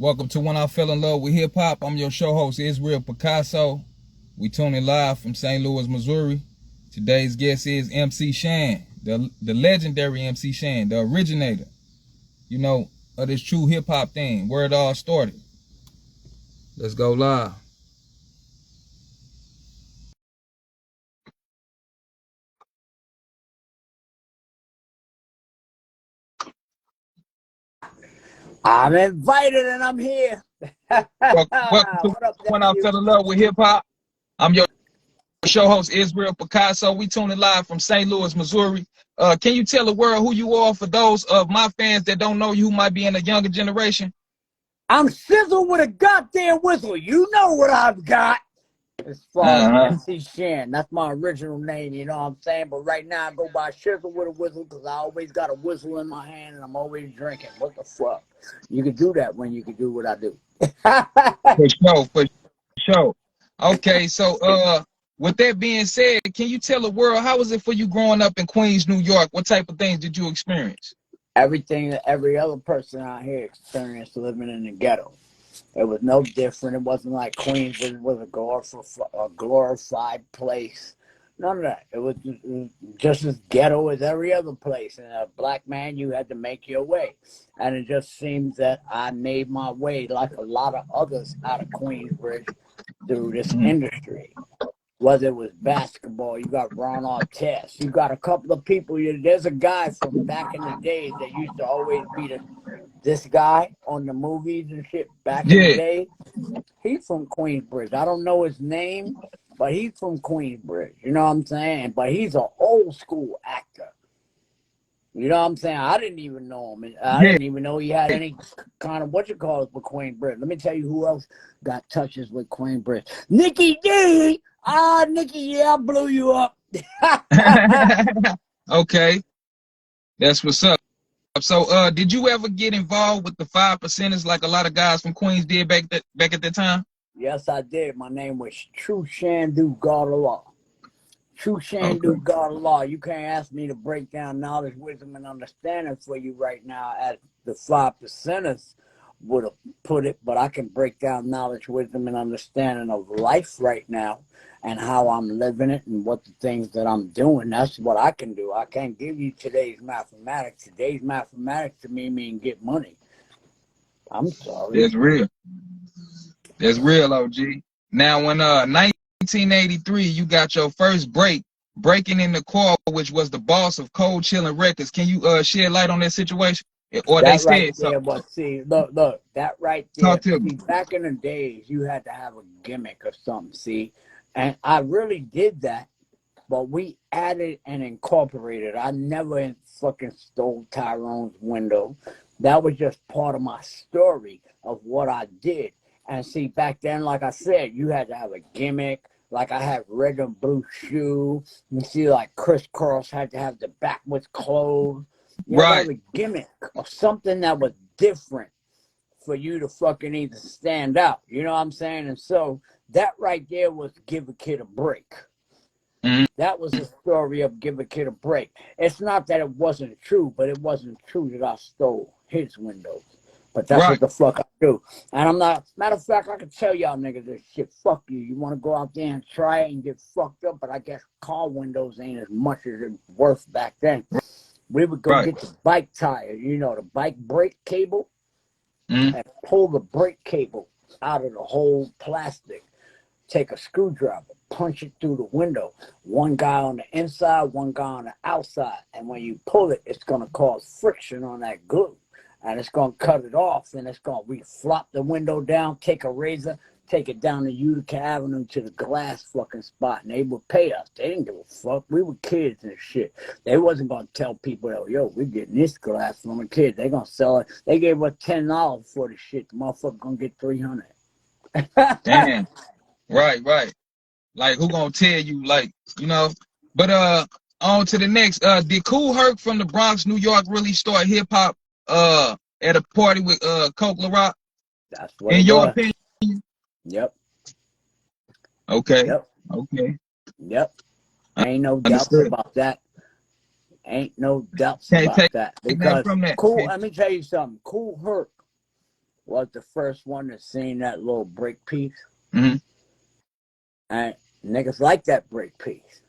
Welcome to When I Fell in Love with Hip Hop. I'm your show host, Israel Picasso. We tuning live from St. Louis, Missouri. Today's guest is MC Shan, the legendary MC Shan, the originator, of this true hip hop thing, where it all started. Let's go live. I'm invited and I'm here. Welcome to When I Fell in Love with Hip Hop. I'm your show host, Israel Picasso. We tuning live from St. Louis, Missouri. Can you tell the world who you are for those of my fans that don't know you, who might be in a younger generation? I'm sizzle with a goddamn whistle. You know what I've got. As far as MC Shan, that's my original name, you know what I'm saying? But right now I go by Shizzle with a whistle because I always got a whistle in my hand and I'm always drinking. What the fuck? You can do that when you can do what I do. For sure. Okay, so with that being said, can you tell the world, how was it for you growing up in Queens, New York? What type of things did you experience? Everything that every other person out here experienced living in the ghetto. It was no different. It wasn't like Queensbridge was a glorified place. None of that. It was just as ghetto as every other place. And a black man, you had to make your way. And it just seems that I made my way, like a lot of others out of Queensbridge, through this industry. Whether it was basketball, you got Ron Artest. You got a couple of people. There's a guy from back in the days that used to always be this guy on the movies and shit back in the day. He's from Queensbridge. I don't know his name, but he's from Queensbridge. You know what I'm saying? But he's an old school actor. You know what I'm saying? I didn't even know him. I didn't even know he had any kind of with Queensbridge. Let me tell you who else got touches with Queensbridge. Nikki D. Nikki, yeah, I blew you up. Okay. That's what's up. So, did you ever get involved with the 5%ers like a lot of guys from Queens did back at that time? Yes, I did. My name was True Shandu God of Law. True Shandu God of Law. You can't ask me to break down knowledge, wisdom, and understanding for you right now as the 5%ers would have put it, but I can break down knowledge, wisdom, and understanding of life right now and how I'm living it and what the things that I'm doing. That's what I can do. I can't give you today's mathematics. Today's mathematics to me mean get money. I'm sorry. That's real. That's real, OG. Now, when 1983, you got your first breaking in the car, which was the boss of Cold Chillin' Records. Can you shed light on that situation? Or that they right said there, but see, look, that right there. See, back in the days, you had to have a gimmick or something, see? And I really did that, but we added and incorporated. I never fucking stole Tyrone's window. That was just part of my story of what I did. And see, back then, like I said, you had to have a gimmick. Like I had red and blue shoe. You see, like Crisscross had to have the backwards clothes. You had to have a gimmick or something that was different for you to fucking either stand out. You know what I'm saying? And so that right there was Give a Kid a Break. That was the story of Give a Kid a Break. It's not that it wasn't true, but it wasn't true that I stole his windows. But that's what the fuck I do. And I'm not, matter of fact, I can tell y'all niggas this shit. Fuck you. You want to go out there and try it and get fucked up, but I guess car windows ain't as much as it worth back then. We would go get the bike tire, you know, the bike brake cable, and pull the brake cable out of the whole plastic. Take a screwdriver, punch it through the window. One guy on the inside, one guy on the outside. And when you pull it, it's going to cause friction on that glue. And it's going to cut it off. And it's going to, we flop the window down, take a razor, take it down to Utica Avenue to the glass fucking spot. And they would pay us. They didn't give a fuck. We were kids and shit. They wasn't going to tell people, that, yo, we're getting this glass from a kid. They're going to sell it. They gave us $10 for the shit. The motherfucker going to get $300. Damn. Right. Like, who gonna tell you, like, you know? But on to the next. Did Kool Herc from the Bronx, New York, really start hip hop at a party with Coke LaRock? That's what in your opinion? Yep. Okay. Yep. Okay. Yep. Ain't no doubts about that. Ain't no doubts about that. Because Kool, let me tell you something. Kool Herc was the first one to sing that little break piece. Mm-hmm. And niggas like that break piece.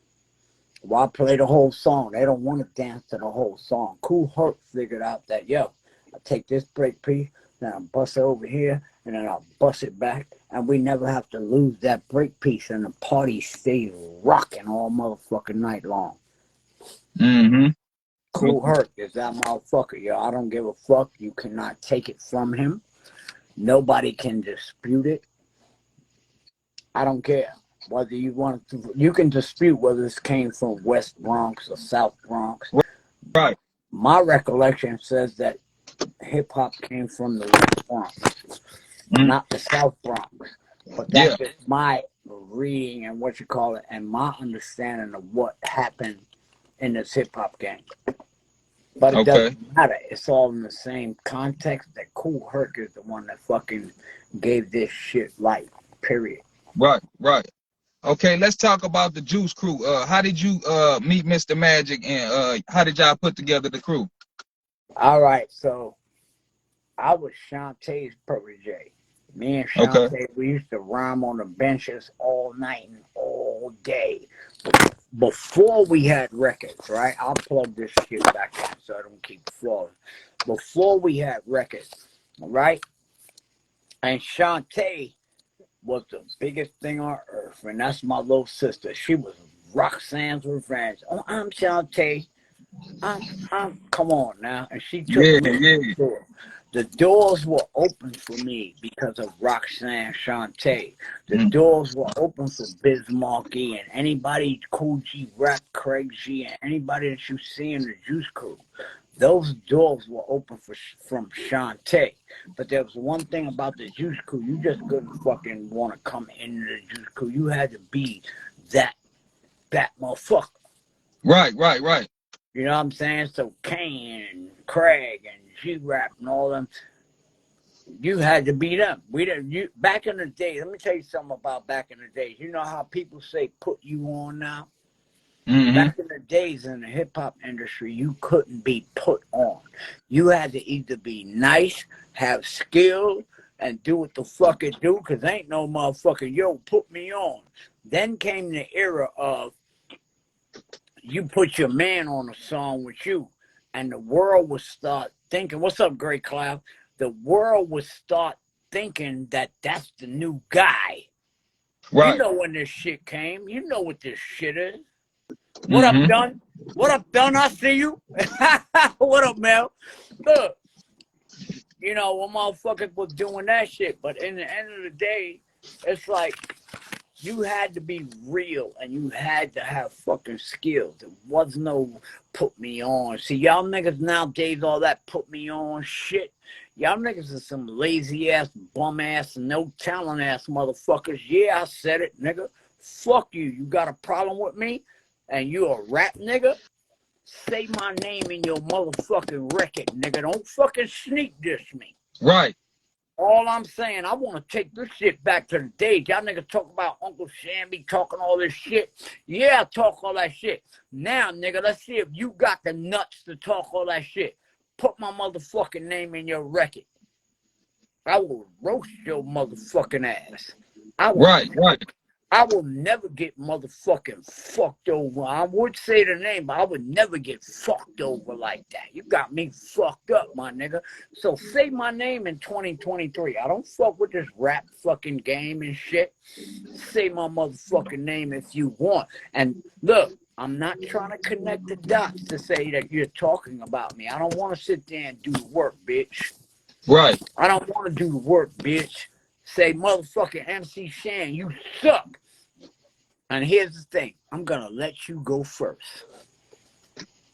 Why play the whole song? They don't want to dance to the whole song. Kool Herc figured out that, yo, I take this break piece, then I bust it over here, and then I'll bust it back, and we never have to lose that break piece, and the party stays rocking all motherfucking night long. Mm-hmm. Kool Herc is that motherfucker, yo. I don't give a fuck. You cannot take it from him. Nobody can dispute it. I don't care. Whether you want to, you can dispute whether this came from West Bronx or South Bronx. Right. My recollection says that hip hop came from the West Bronx, not the South Bronx. But that's just my reading and what you call it, and my understanding of what happened in this hip hop game. But it doesn't matter. It's all in the same context. That Kool Herc is the one that fucking gave this shit life. Period. Right. Right. Okay, let's talk about the Juice Crew. How did you meet Mr. Magic, and how did y'all put together the crew? All right, so I was Shantae's protege. Me and Shantae, we used to rhyme on the benches all night and all day. Before we had records, right? I'll plug this shit back in so I don't keep falling. Before we had records, right? And Shantae was the biggest thing on earth, and that's my little sister. She was Roxanne's revenge. Oh, I'm Shantae. I'm come on now. And she took me to the door. The doors were open for me because of Roxanne Shantae. The doors were open for Biz Markie and anybody, Cool G Rap, Craig G, and anybody that you see in the Juice Crew. Those doors were open from Shantae. But there was one thing about the Juice Crew. You just couldn't fucking want to come into the Juice Crew. You had to be that motherfucker. Right. You know what I'm saying? So Kane and Craig and G-Rap and all them, you had to be them. Back in the day, let me tell you something about back in the days. You know how people say put you on now? Back in the days in the hip-hop industry, you couldn't be put on. You had to either be nice, have skill, and do what the fuck it do, because ain't no motherfucker, yo, put me on. Then came the era of you put your man on a song with you, and the world would start thinking, what's up, Great Cloud? The world would start thinking that that's the new guy. Right. You know when this shit came. You know what this shit is. What up, Dunn? What up, Dunn? I see you. What up, Mel? Look, you know, when motherfuckers was doing that shit, but in the end of the day, it's like you had to be real and you had to have fucking skills. There was no put me on. See, y'all niggas nowadays, all that put me on shit. Y'all niggas are some lazy ass, bum ass, no talent ass motherfuckers. Yeah, I said it, nigga. Fuck you. You got a problem with me? And you a rap nigga? Say my name in your motherfucking record, nigga. Don't fucking sneak diss me. Right. All I'm saying, I want to take this shit back to the days. Y'all niggas talk about Uncle Shamby talking all this shit. Yeah, I talk all that shit. Now, nigga, let's see if you got the nuts to talk all that shit. Put my motherfucking name in your record. I will roast your motherfucking ass. Right. I will never get motherfucking fucked over. I would say the name, but I would never get fucked over like that. You got me fucked up, my nigga. So say my name in 2023. I don't fuck with this rap fucking game and shit. Say my motherfucking name if you want. And look, I'm not trying to connect the dots to say that you're talking about me. I don't want to sit there and do the work, bitch. Right. I don't want to do the work, bitch. Say, motherfucking MC Shan, you suck. And here's the thing. I'm going to let you go first.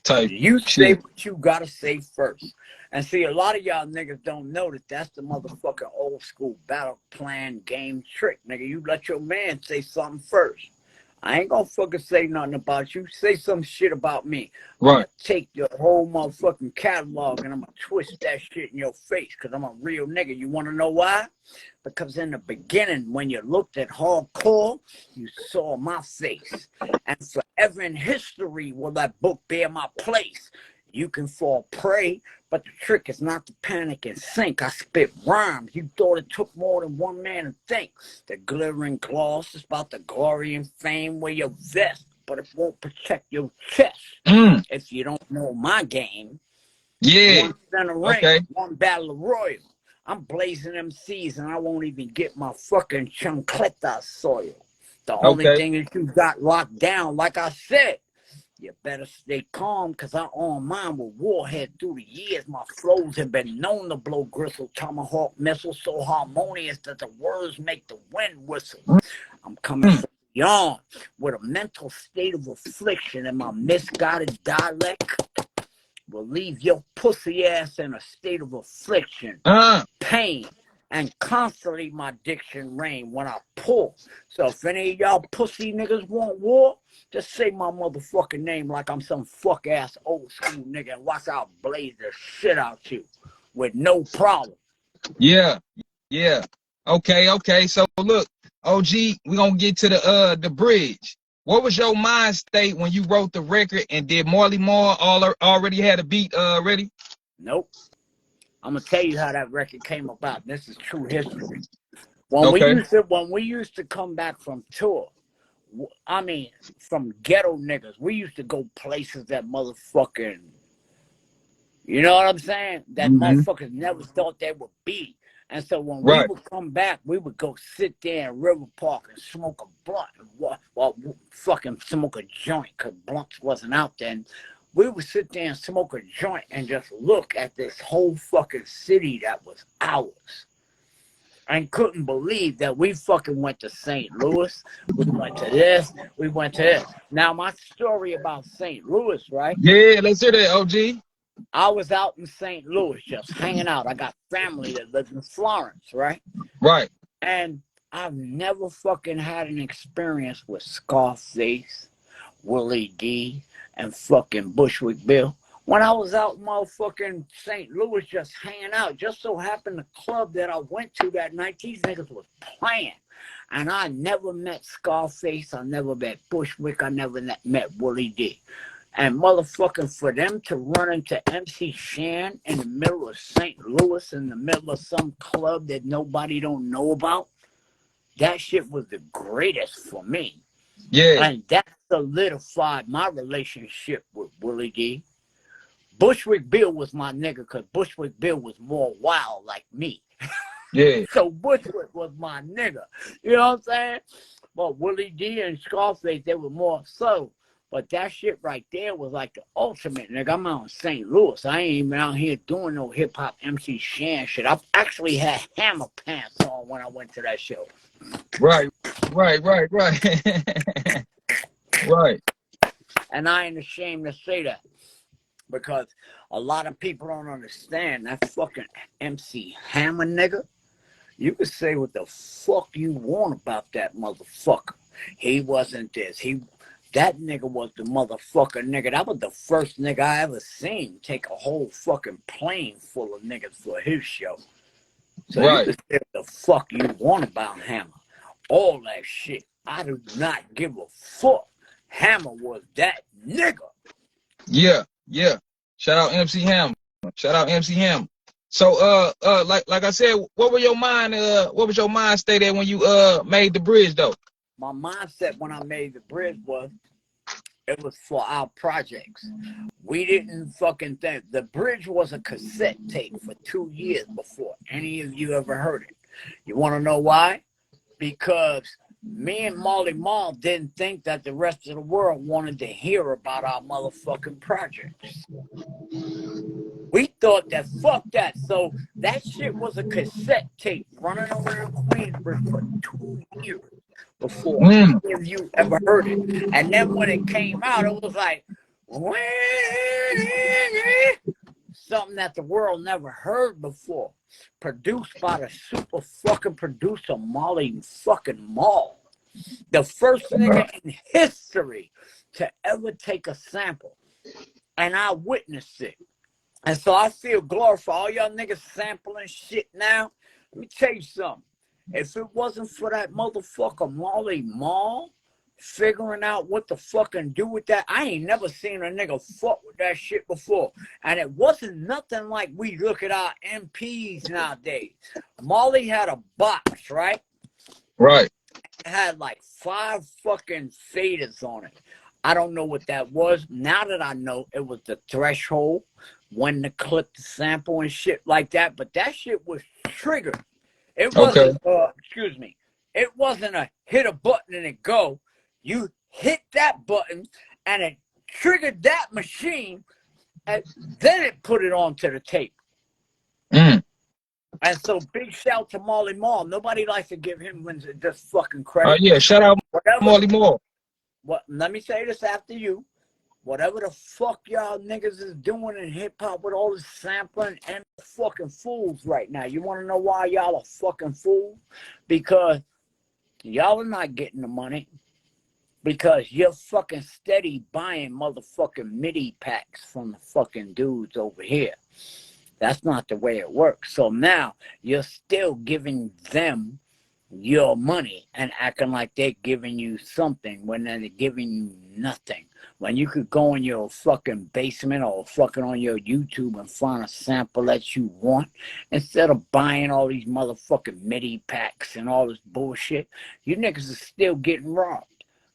You say what you got to say first. And see, a lot of y'all niggas don't know that that's the motherfucking old school battle plan game trick, nigga. You let your man say something first. I ain't gonna fucking say nothing about you. Say some shit about me. Right. I'm gonna take your whole motherfucking catalog and I'm gonna twist that shit in your face because I'm a real nigga. You wanna know why? Because in the beginning, when you looked at hardcore, you saw my face. And forever in history will that book bear my place. You can fall prey, but the trick is not to panic and sink. I spit rhymes. You thought it took more than one man to think. The glittering gloss is about the glory and fame. Wear your vest, but it won't protect your chest. If you don't know my game, one center ring, one battle royal. I'm blazing MCs and I won't even get my fucking chancleta soil. The only thing that you got locked down, like I said, you better stay calm, because I on mine with warhead through the years. My flows have been known to blow gristle, tomahawk missiles so harmonious that the words make the wind whistle. I'm coming from beyond with a mental state of affliction, and my misguided dialect will leave your pussy ass in a state of affliction, pain, and constantly my diction reign when I pull. So if any of y'all pussy niggas want war, just say my motherfucking name like I'm some fuck ass old school nigga, and watch out blaze the shit out you with no problem. Yeah. Okay. So look, OG, we gonna get to the bridge. What was your mind state when you wrote the record, and did Marley Marl already had a beat ready? Nope. I'm gonna tell you how that record came about. This is true history. When we used to come back from tour, I mean, from ghetto niggas, we used to go places that motherfucking, you know what I'm saying? That motherfuckers never thought they would be. And so when we would come back, we would go sit there in River Park and smoke a blunt, well, fucking smoke a joint, because blunts wasn't out then. We would sit there and smoke a joint and just look at this whole fucking city that was ours. And couldn't believe that we fucking went to St. Louis. We went to this. We went to this. Now, my story about St. Louis, right? Yeah, let's hear that, OG. I was out in St. Louis just hanging out. I got family that lives in Florence, right? Right. And I've never fucking had an experience with Scarface, Willie D, and fucking Bushwick Bill. When I was out in motherfucking St. Louis just hanging out, just so happened the club that I went to that night, these niggas was playing. And I never met Scarface, I never met Bushwick, I never met Willie D. And motherfucking for them to run into MC Shan in the middle of St. Louis, in the middle of some club that nobody don't know about, that shit was the greatest for me. Yeah. And that solidified my relationship with Willie D. Bushwick Bill was my nigga, because Bushwick Bill was more wild like me. Yeah. So Bushwick was my nigga. You know what I'm saying? But Willie D and Scarface, they were more subtle. But that shit right there was like the ultimate, nigga. I'm out in St. Louis. I ain't even out here doing no hip-hop MC Shan shit. I actually had hammer pants on when I went to that show. Right. Right. And I ain't ashamed to say that, because a lot of people don't understand that fucking MC Hammer nigga. You can say what the fuck you want about that motherfucker. He wasn't this. That nigga was the motherfucker nigga. That was the first nigga I ever seen take a whole fucking plane full of niggas for his show. So you can say what the fuck you want about Hammer. All that shit. I do not give a fuck. Hammer was that nigga. Yeah. Shout out MC Hammer. So like I said, what was your mind state at when you made the bridge though? My mindset when I made the bridge was, it was for our projects. We didn't fucking think. The bridge was a cassette tape for 2 years before any of you ever heard it. You want to know why? Because me and Marley Marl didn't think that the rest of the world wanted to hear about our motherfucking projects. We thought that, fuck that. So that shit was a cassette tape running around Queensbridge for 2 years before any of you ever heard it. And then when it came out, it was like, something that the world never heard before. Produced by the super fucking producer Marley fucking Marl. The first nigga in history to ever take a sample. And I witnessed it. And so I feel glorified. All y'all niggas sampling shit now. Let me tell you something. If it wasn't for that motherfucker Marley Marl figuring out what to fucking do with that. I ain't never seen a nigga fuck with that shit before. And it wasn't nothing like we look at our MPs nowadays. Molly had a box, right? Right. It had like 5 fucking faders on it. I don't know what that was. Now that I know, it was the threshold, when to clip the sample and shit like that. But that shit was triggered. It wasn't, excuse me, it wasn't a hit a button and it go. You hit that button and it triggered that machine, and then it put it onto the tape. Mm. And so big shout to Marley Marl. Nobody likes to give him just fucking credit. Oh yeah, shout out Marley Marl. What? Let me say this after you. Whatever the fuck y'all niggas is doing in hip hop with all this sampling and fucking fools right now. You want to know why y'all are fucking fools? Because y'all are not getting the money. Because you're fucking steady buying motherfucking MIDI packs from the fucking dudes over here. That's not the way it works. So now you're still giving them your money and acting like they're giving you something when they're giving you nothing. When you could go in your fucking basement or fucking on your YouTube and find a sample that you want, instead of buying all these motherfucking MIDI packs and all this bullshit, you niggas are still getting robbed.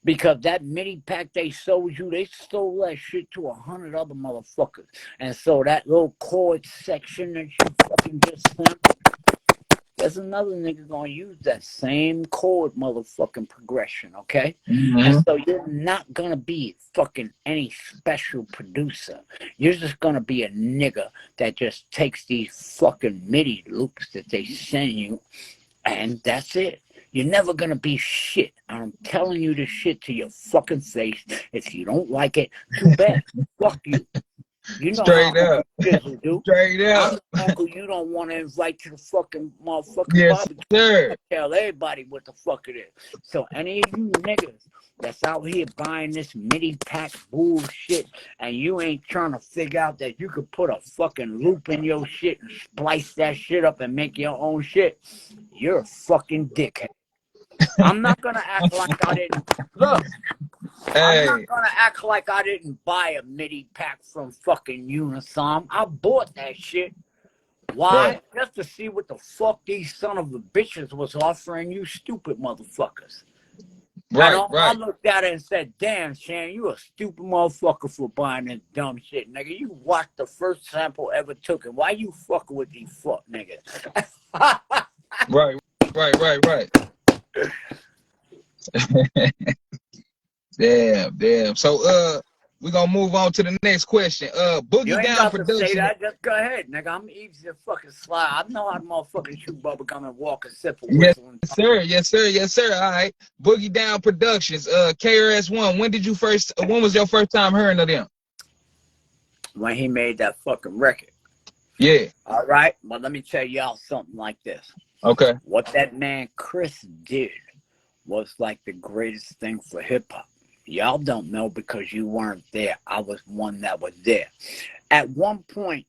Because that MIDI pack they sold you, they stole that shit to 100 other motherfuckers. And so that little chord section that you fucking just sampled, there's another nigga gonna use that same chord motherfucking progression, okay? Mm-hmm. And so you're not gonna be fucking any special producer. You're just gonna be a nigga that just takes these fucking MIDI loops that they send you, and that's it. You're never gonna be shit. I'm telling you this shit to your fucking face. If you don't like it, too bad. Fuck you. You know Straight how up. Uncle do. Straight up. I'm the uncle you don't want to invite to the fucking motherfucking yes, barbecue. sir. I tell everybody what the fuck it is. So any of you niggas that's out here buying this MIDI pack bullshit and you ain't trying to figure out that you could put a fucking loop in your shit and splice that shit up and make your own shit, you're a fucking dickhead. I'm not gonna act like I didn't look. Hey. I'm not gonna act like I didn't buy a MIDI pack from fucking Unisom. I bought that shit. Why? Right. Just to see what the fuck these son of a bitches was offering you stupid motherfuckers. Right, and I looked at it and said, damn, Shan, you a stupid motherfucker for buying this dumb shit, nigga. You watched the first sample ever took it. Why you fucking with these fuck niggas? Right. Damn. So we're gonna move on to the next question. Boogie you ain't Down got Production. to say that. Just go ahead, nigga. I'm easy to fucking slide. I know how to motherfucking chew bubble gum and walk and sip a whistle. Yes, sir. All right. Boogie Down Productions. KRS1. When was your first time hearing of them? When he made that fucking record. Yeah. All right. Well, let me tell y'all something like this. Okay. What that man Chris did was like the greatest thing for hip hop. Y'all don't know because you weren't there. I was one that was there. At one point,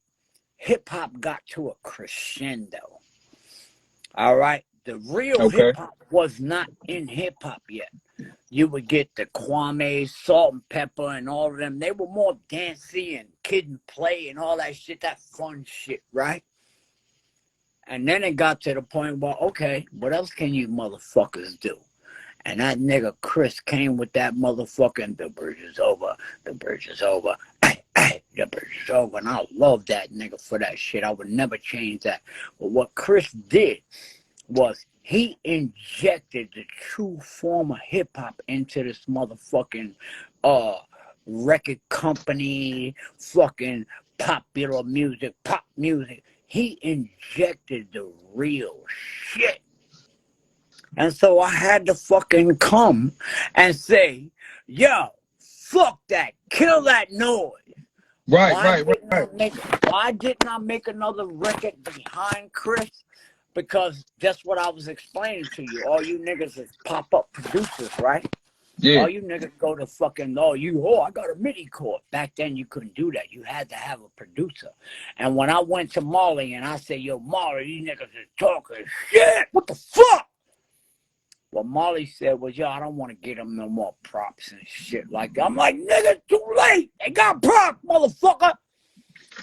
hip hop got to a crescendo. All right. The real hip hop was not in hip hop yet. You would get the Kwame, Salt and Pepper, and all of them. They were more dancey and kid and play and all that shit, that fun shit, right? And then it got to the point where, okay, what else can you motherfuckers do? And that nigga Chris came with that motherfucking, the bridge is over, the bridge is over, the bridge is over. And I love that nigga for that shit. I would never change that. But what Chris did was he injected the true form of hip-hop into this motherfucking record company, fucking popular music, pop music. He injected the real shit. And so I had to fucking come and say, yo, fuck that. Kill that noise. Why didn't I make another record behind Chris? Because that's what I was explaining to you. All you niggas is pop-up producers, right? Yeah. All you niggas go to fucking, I got a MIDI chord. Back then, you couldn't do that. You had to have a producer. And when I went to Marley and I said, yo, Marley, these niggas is talking shit. What the fuck? Well, what Molly said was, yo, I don't want to get them no more props and shit like that. I'm like, nigga, too late. They got props, motherfucker.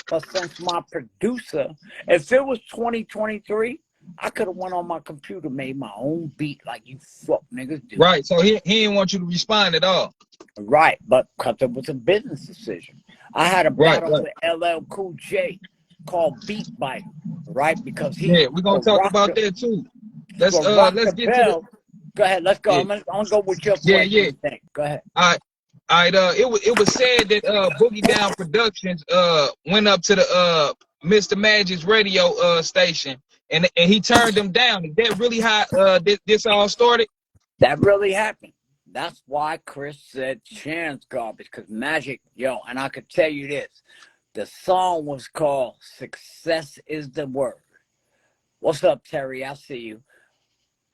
But since my producer, if it was 2023, I could have went on my computer, made my own beat like you fuck niggas do. Right, so he didn't want you to respond at all. Right, but because it was a business decision. I had a battle with LL Cool J called Beat Bite, right? Because he we're gonna talk about that too. Let's get to the. Go ahead, let's go. I'm gonna go with your question. Go ahead. All right, it was said that Boogie Down Productions went up to the Mr. Magic's radio station and he turned them down. Is that really how this all started? That really happened. That's why Chris said Shan's garbage, because Magic, yo, and I could tell you this. The song was called Success is the Word. What's up, Terry? I see you.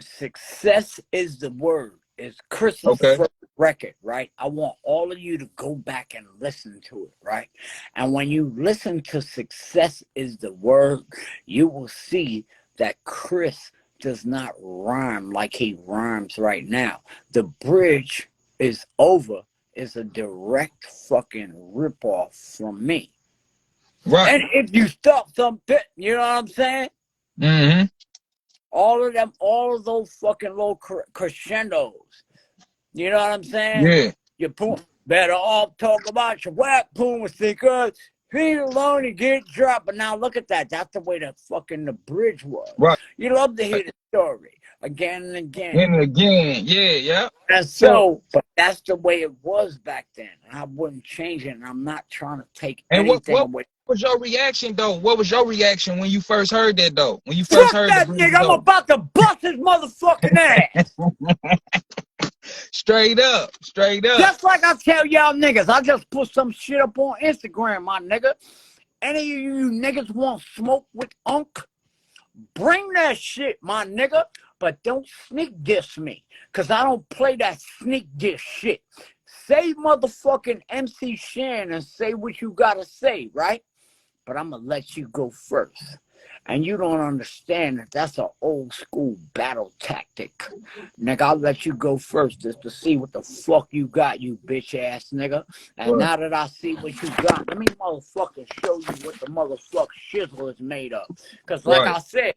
Success is the Word. It's Chris's first record, right? I want all of you to go back and listen to it, right? And when you listen to Success is the Word, you will see that Chris does not rhyme like he rhymes right now. The bridge is over is a direct fucking ripoff from me. Right. And if you stop something, you know what I'm saying? Mm-hmm. All of those fucking low crescendos. You know what I'm saying? Yeah. You better all talk about your whack poom because he alone and get dropped. But now look at that. That's the way the bridge was. Right. You love to hear the story again and again. And again. Yeah. And so, but that's the way it was back then. And I wouldn't change it. And I'm not trying to take anything away. What was your reaction though? What was your reaction when you first heard that though? When you first heard that nigga, I'm about to bust his motherfucking ass. Straight up. Just like I tell y'all niggas, I just put some shit up on Instagram, my nigga. Any of you niggas want smoke with Unc? Bring that shit, my nigga. But don't sneak diss me, because I don't play that sneak diss shit. Say motherfucking MC Shan and say what you gotta say, right? But I'm gonna let you go first. And you don't understand that that's an old school battle tactic. Nigga, I'll let you go first just to see what the fuck you got, you bitch ass nigga. And now that I see what you got, let me motherfucking show you what the motherfucking shizzle is made of. Because like I said,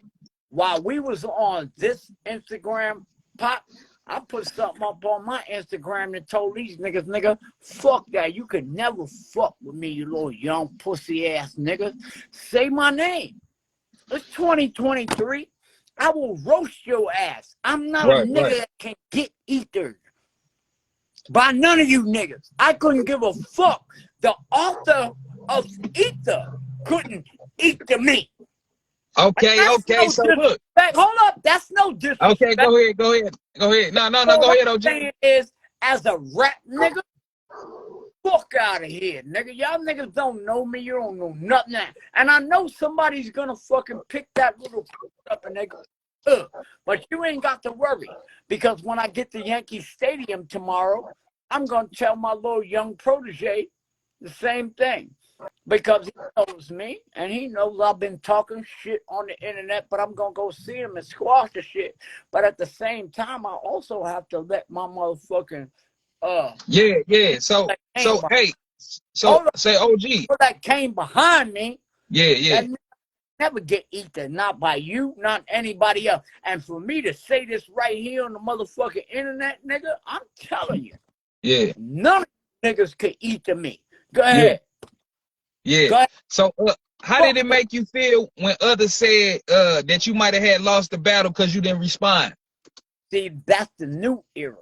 while we was on this Instagram pop, I put something up on my Instagram that told these niggas, nigga, fuck that. You could never fuck with me, you little young pussy ass nigga. Say my name. It's 2023. I will roast your ass. I'm not a nigga that can get ethered by none of you niggas. I couldn't give a fuck. The author of Ether couldn't ether me. Okay. So look. Hold up. That's no disrespect. Okay, go ahead. No, go ahead, OG. Is as a rap nigga, fuck out of here, nigga. Y'all niggas don't know me. You don't know nothing. And I know somebody's gonna fucking pick that little up and they go, ugh. But you ain't got to worry, because when I get to Yankee Stadium tomorrow, I'm gonna tell my little young protege the same thing. Because he knows me, and he knows I've been talking shit on the internet, but I'm going to go see him and squash the shit. But at the same time, I also have to let my motherfucking... Yeah. So say OG. That came behind me. Yeah. Never get eaten, not by you, not anybody else. And for me to say this right here on the motherfucking internet, nigga, I'm telling you. Yeah. None of you niggas could eat to me. Go ahead. Yeah. So how did it make you feel when others said that you might have had lost the battle because you didn't respond? See, that's the new era.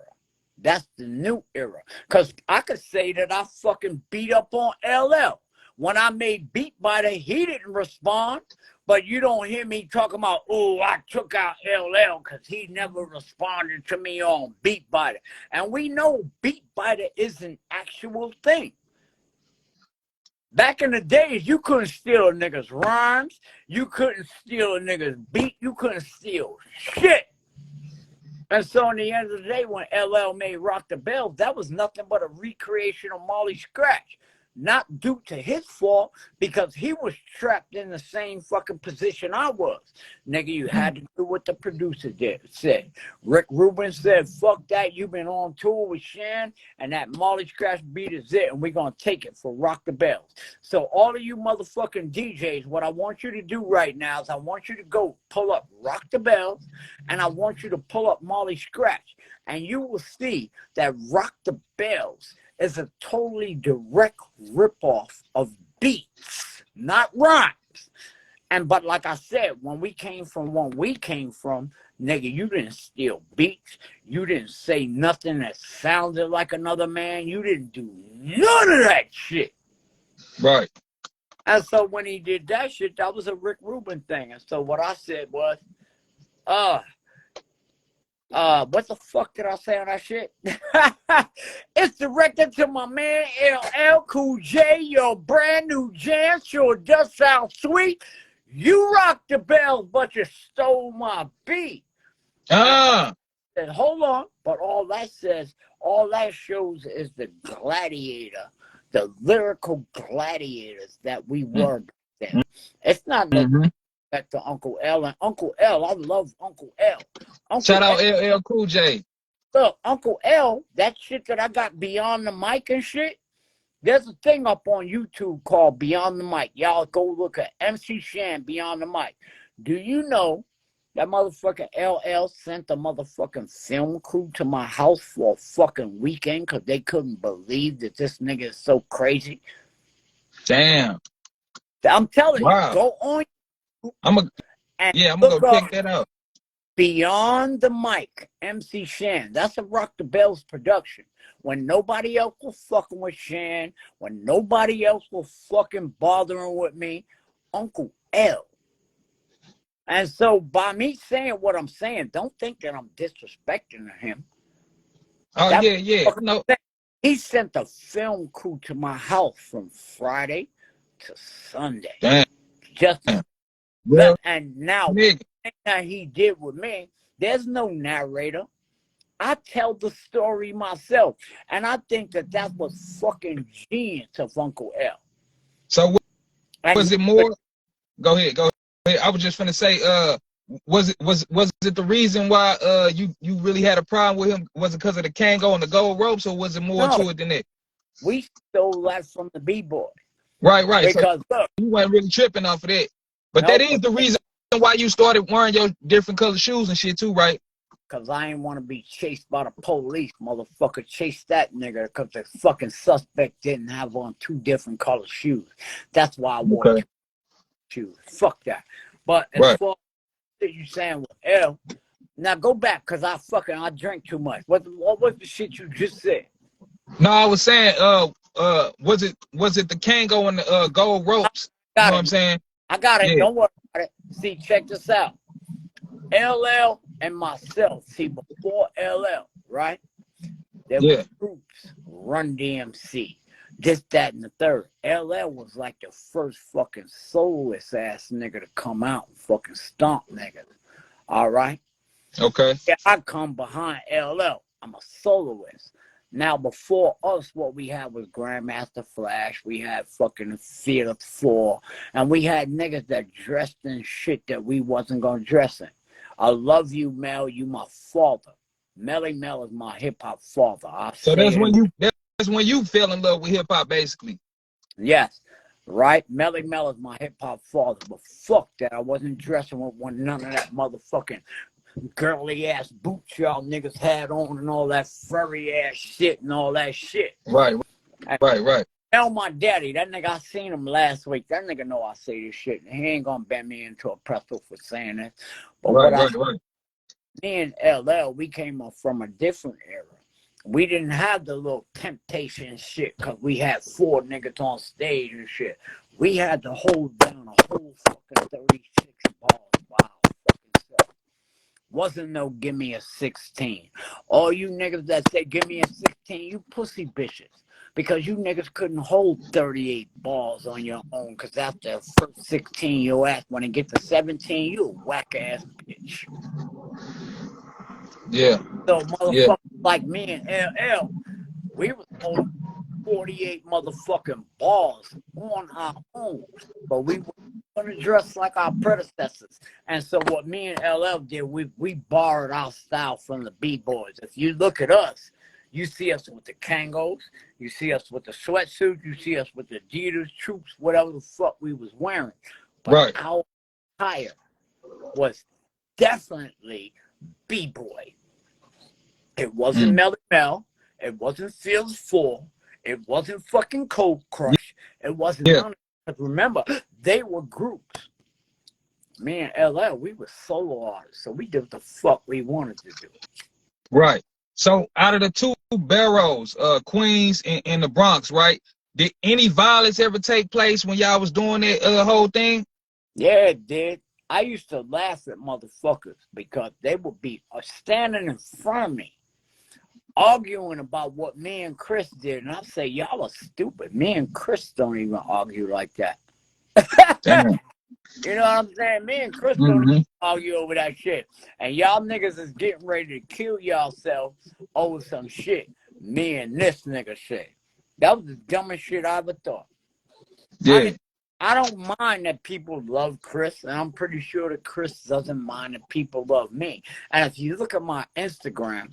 That's the new era. Because I could say that I fucking beat up on LL. When I made Beat Biter, he didn't respond. But you don't hear me talking about, oh, I took out LL because he never responded to me on Beat Biter. And we know Beat Biter is an actual thing. Back in the days, you couldn't steal a nigga's rhymes. You couldn't steal a nigga's beat. You couldn't steal shit. And so in the end of the day, when LL made Rock the Bell, that was nothing but a recreation of Molly Scratch. not due to his fault, because he was trapped in the same fucking position I was. Nigga, you had to do what the producer said. Rick Rubin said, fuck that, you've been on tour with Shan, and that Molly Scratch beat is it, and we're going to take it for Rock the Bells. So all of you motherfucking DJs, what I want you to do right now is I want you to go pull up Rock the Bells, and I want you to pull up Molly Scratch, and you will see that Rock the Bells is a totally direct ripoff of beats, not rhymes. But like I said, when we came from, nigga, you didn't steal beats. You didn't say nothing that sounded like another man. You didn't do none of that shit. Right. And so when he did that shit, that was a Rick Rubin thing. And so what I said was, what the fuck did I say on that shit? It's directed to my man LL Cool J. Your brand new jam sure does sound sweet. You rock the bells, but you stole my beat. And hold on, but all that shows is the gladiator, the lyrical gladiators that we were back then. It's not back to Uncle L. And Uncle L, I love Uncle L. Shout out LL Cool J. Look, Uncle L, that shit that I got Beyond the Mic and shit, there's a thing up on YouTube called Beyond the Mic. Y'all go look at MC Shan Beyond the Mic. Do you know that motherfucking LL sent the motherfucking film crew to my house for a fucking weekend because they couldn't believe that this nigga is so crazy? Damn. I'm telling you, go on. I'm gonna go pick that up. Beyond the Mic, MC Shan. That's a Rock the Bells production. When nobody else was fucking with Shan, when nobody else was fucking bothering with me, Uncle L. And so by me saying what I'm saying, don't think that I'm disrespecting him. Oh, that yeah. No. He sent the film crew to my house from Friday to Sunday. Damn. Just Well, and now nigga. that he did with me, there's no narrator. I tell the story myself, and I think that that was fucking genius of Uncle L. So was it more? Go ahead. I was just gonna say, was it the reason why you really had a problem with him? Was it because of the Kango and the gold ropes, or was it more to it than that? We stole that from the B-boy. Right. Because so you weren't really tripping off of that. But that is the reason why you started wearing your different color shoes and shit too, right? Because I ain't want to be chased by the police, motherfucker. Chase that nigga because the fucking suspect didn't have on 2 different color shoes. That's why I wore 2 shoes. Fuck that. But as far as you saying with L, now go back because I drank too much. What was the shit you just said? No, I was saying, was it the Kango and the gold ropes? You know what I'm saying? I got it. Yeah. Don't worry about it. See, check this out. LL and myself. See, before LL, right? There was groups, Run DMC, this, that, and the third. LL was like the first fucking soulless ass nigga to come out and fucking stomp niggas. All right? Okay. Yeah, I come behind LL. I'm a soloist. Now, before us, what we had was Grandmaster Flash. We had fucking Theater 4. And we had niggas that dressed in shit that we wasn't going to dress in. I love you, Mel. You my father. Melly Mel is my hip-hop father. So that's when you fell in love with hip-hop, basically. Yes. Right? Melly Mel is my hip-hop father. But fuck that. I wasn't dressing with none of that motherfucking girly ass boots y'all niggas had on and all that furry ass shit and all that shit. Right. Tell my daddy, that nigga, I seen him last week. That nigga know I say this shit. And he ain't gonna bend me into a pretzel for saying that. But right. Me and LL, we came up from a different era. We didn't have the little temptation shit because we had 4 niggas on stage and shit. We had to hold down a whole fucking 36 balls. Wow. Wasn't no give me a 16. All you niggas that say give me a 16, you pussy bitches. Because you niggas couldn't hold 38 balls on your own. Because after the first 16, your ass, when it get to 17, you a whack ass bitch. Yeah. So motherfuckers like me and LL, we was holding 48 motherfucking bars on our own, but we were going to dress like our predecessors. And so what me and LL did, we borrowed our style from the B-boys. If you look at us, you see us with the Kangos, you see us with the sweatsuits, you see us with the Adidas, Troops, whatever the fuck we was wearing. But our attire was definitely B-boy. It wasn't Melly Mel. It wasn't Fields 4. It wasn't fucking Cold Crush. It wasn't none of that. Remember, they were groups. Me and LL, we were solo artists, so we did what the fuck we wanted to do. Right. So out of the two boroughs, Queens and the Bronx, right? Did any violence ever take place when y'all was doing that whole thing? Yeah, it did. I used to laugh at motherfuckers because they would be standing in front of me, arguing about what me and Chris did. And I'd say, y'all are stupid. Me and Chris don't even argue like that. You know what I'm saying? Me and Chris don't even argue over that shit. And y'all niggas is getting ready to kill yourselves over some shit me and this nigga said. That was the dumbest shit I ever thought. Yeah. I don't mind that people love Chris, and I'm pretty sure that Chris doesn't mind that people love me. And if you look at my Instagram,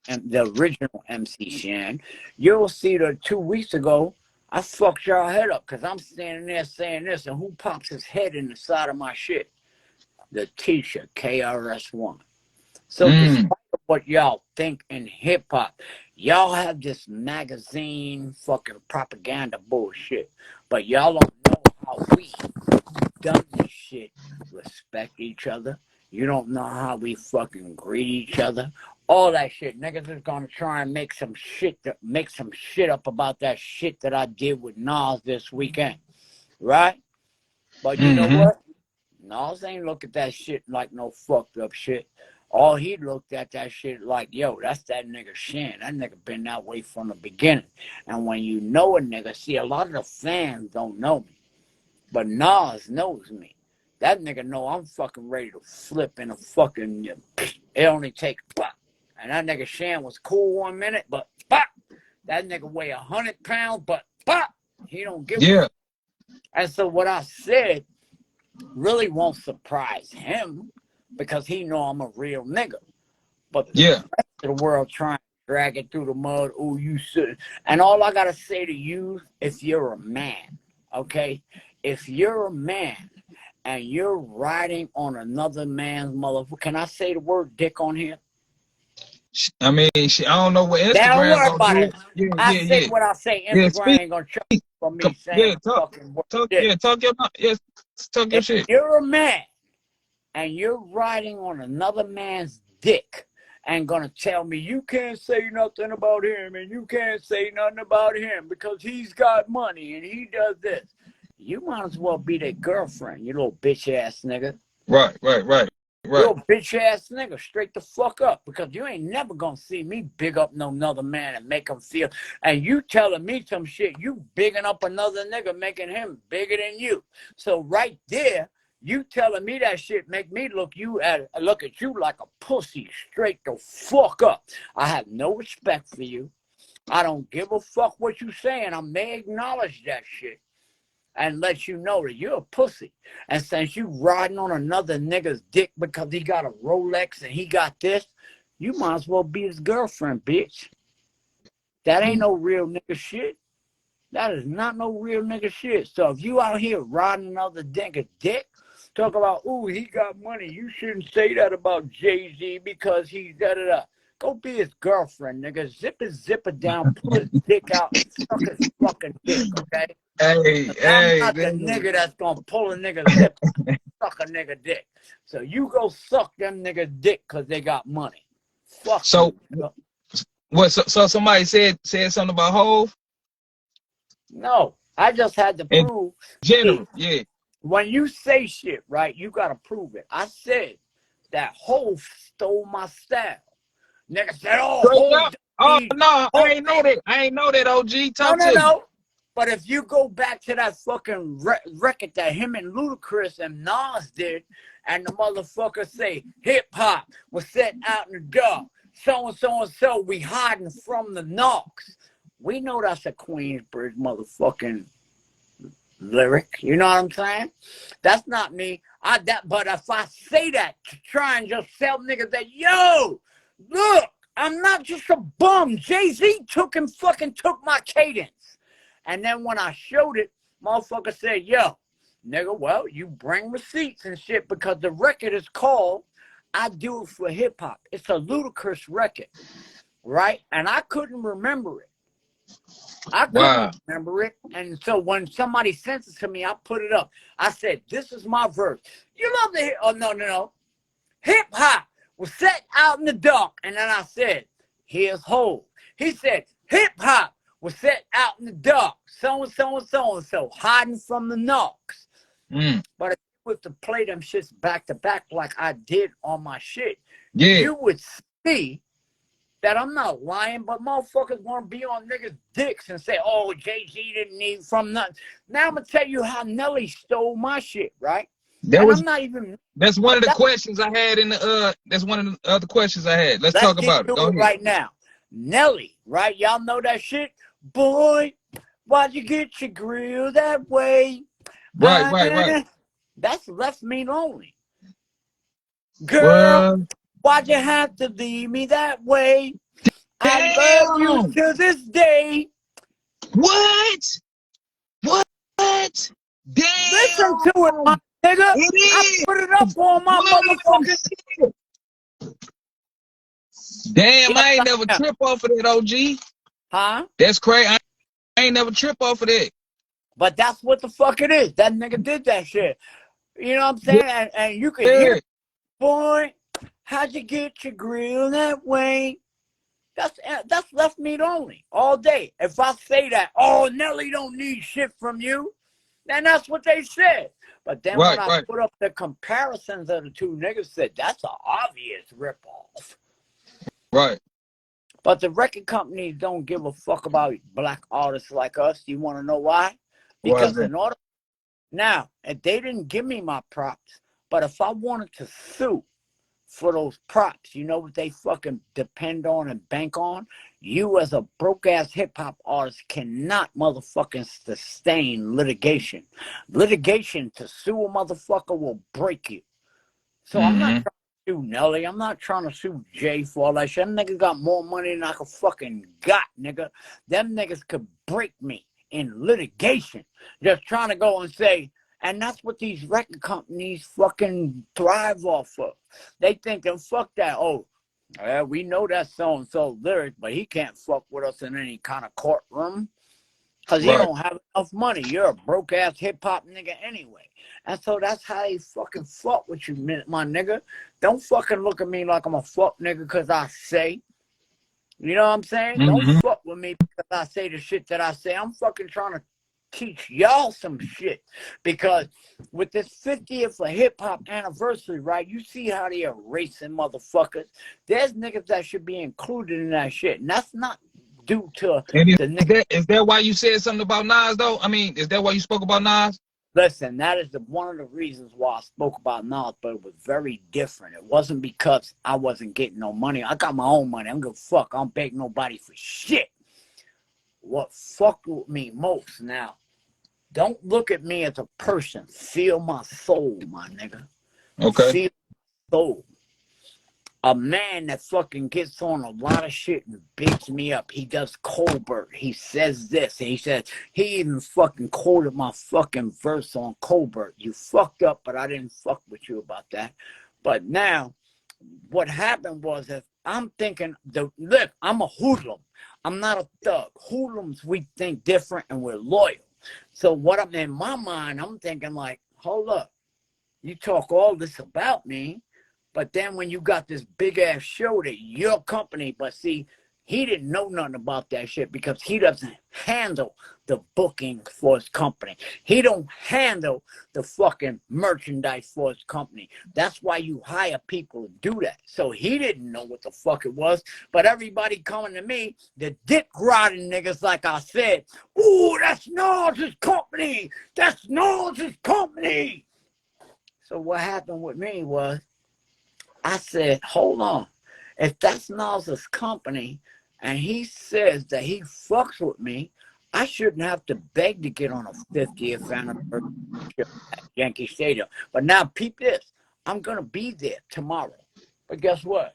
the original MC Shan, you'll see that 2 weeks ago, I fucked y'all head up because I'm standing there saying this, and who pops his head in the side of my shit? The teacher, KRS1. So despite what y'all think in hip-hop, y'all have this magazine fucking propaganda bullshit, but y'all don't know how we done this shit. Respect each other. You don't know how we fucking greet each other. All that shit. Niggas is gonna try and make some shit up about that shit that I did with Nas this weekend. Right? But you know what? Nas ain't look at that shit like no fucked up shit. All he looked at that shit like, yo, that's that nigga Shan. That nigga been that way from the beginning. And when you know a nigga, see, a lot of the fans don't know me. But Nas knows me. That nigga know I'm fucking ready to flip in a fucking, it only takes, and that nigga Shan was cool 1 minute, but that nigga weigh 100 pounds, but he don't give a fuck. And so what I said really won't surprise him because he know I'm a real nigga. But the rest of the world trying to drag it through the mud, oh, you should. And all I got to say to you, if you're a man, okay? If you're a man and you're riding on another man's motherfucker, can I say the word dick on here? I mean, I don't know what Instagram gonna do. I say what I say. Instagram ain't gonna check for me saying talk your shit. If you're a man and you're riding on another man's dick and gonna tell me you can't say nothing about him and you can't say nothing about him because he's got money and he does this, you might as well be their girlfriend, you little bitch ass nigga. Right. You're a bitch ass nigga, straight the fuck up, because you ain't never gonna see me big up no another man and make him feel. And you telling me some shit, you bigging up another nigga, making him bigger than you. So right there, you telling me that shit make me look at you like a pussy, straight the fuck up. I have no respect for you. I don't give a fuck what you saying. I may acknowledge that shit and let you know that you're a pussy. And since you riding on another nigga's dick because he got a Rolex and he got this, you might as well be his girlfriend, bitch. That ain't no real nigga shit. That is not no real nigga shit. So if you out here riding another nigga's dick, talk about, ooh, he got money. You shouldn't say that about Jay-Z because he's da-da-da. Go be his girlfriend, nigga. Zip his zipper down, pull his dick out, and suck his fucking dick, okay? I'm not the nigga that's gonna pull a nigga zip, suck a nigga dick. So you go suck them niggas dick because they got money. Fuck. So what? So somebody said something about Hov? No, I just had to prove. General, When you say shit, right, you gotta prove it. I said that Hov stole my style. Nigga said, oh no, I ain't know that. OG, talk to me. But if you go back to that fucking record that him and Ludacris and Nas did, and the motherfucker say hip hop was set out in the dark, so and so and so, we hiding from the knocks. we know that's a Queensbridge motherfucking lyric. You know what I'm saying? That's not me. But if I say that to try and just tell niggas that, yo, look, I'm not just a bum. Jay-Z took my cadence. And then when I showed it, motherfucker said, yo, nigga, well, you bring receipts and shit because the record is called I Do It For Hip Hop. It's a ludicrous record, right? And I couldn't remember it. I couldn't remember it. And so when somebody sent it to me, I put it up. I said, this is my verse. You love to hear, oh, no. Hip hop was set out in the dark. And then I said, here's Hov. He said, hip hop was set out in the dark. So-and-so and so-and-so, hiding from the knocks. But if you was to play them shits back to back like I did on my shit, you would see that I'm not lying, but motherfuckers want to be on niggas' dicks and say, oh, Jay-Z didn't need from nothing. Now I'm going to tell you how Nelly stole my shit, right? That's one of the questions I had in the, that's one of the other questions I had. Let's talk about it. Go ahead. Right now. Nelly, right? Y'all know that shit? Boy, why'd you get your grill that way? Right. That's left me lonely. Girl, why'd you have to leave me that way? I love you to this day. What? Damn. Listen to it, my nigga. I put it up on my motherfucking shit. Damn, I ain't never trip off of that, OG. Huh? That's crazy. I ain't never trip off of that. But that's what the fuck it is. That nigga did that shit. You know what I'm saying? And you can hear it. Boy, how'd you get your grill that way? That's left me lonely all day. If I say that, oh, Nelly don't need shit from you, then that's what they said. But then when I put up the comparisons of the two niggas, said that's an obvious ripoff. Right. But the record companies don't give a fuck about black artists like us. You want to know why? Because in order now, if they didn't give me my props, but if I wanted to sue for those props, you know what they fucking depend on and bank on? You as a broke-ass hip-hop artist cannot motherfucking sustain litigation. Litigation to sue a motherfucker will break you. So I'm not trying to sue Nelly. I'm not trying to sue Jay for all that shit. Them niggas got more money than I could fucking got, nigga. Them niggas could break me in litigation. Just trying to go and say, and that's what these record companies fucking thrive off of. They think, fuck that. Oh, we know that so-and-so lyric, but he can't fuck with us in any kind of courtroom because he don't have enough money. You're a broke-ass hip-hop nigga anyway. And so that's how they fucking fuck with you, my nigga. Don't fucking look at me like I'm a fuck nigga because I say. You know what I'm saying? Don't fuck with me because I say the shit that I say. I'm fucking trying to teach y'all some shit. Because with this 50th of hip-hop anniversary, right, you see how they erasing motherfuckers. There's niggas that should be included in that shit. And that's not due to the niggas. Is that why you said something about Nas, though? I mean, is that why you spoke about Nas? Listen, that is one of the reasons why I spoke about Nas, but it was very different. It wasn't because I wasn't getting no money. I got my own money. I don't give a fuck. I don't beg nobody for shit. What fucked with me most now, don't look at me as a person. Feel my soul, my nigga. Okay. Feel my soul. A man that fucking gets on a lot of shit and bigs me up. He does Colbert. He says this. He says, he even fucking quoted my fucking verse on Colbert. You fucked up, but I didn't fuck with you about that. But now, what happened was that I'm thinking, look, I'm a hoodlum. I'm not a thug. Hoodlums, we think different and we're loyal. So what I'm in my mind, I'm thinking like, hold up. You talk all this about me. But then when you got this big-ass show that your company, but see, he didn't know nothing about that shit because he doesn't handle the booking for his company. He don't handle the fucking merchandise for his company. That's why you hire people to do that. So he didn't know what the fuck it was. But everybody coming to me, the dick-riding niggas, like I said, ooh, that's Nas' company. That's Nas' company. So what happened with me was, I said, hold on. If that's Nas's company and he says that he fucks with me, I shouldn't have to beg to get on a 50th anniversary at Yankee Stadium. But now, peep this. I'm going to be there tomorrow. But guess what?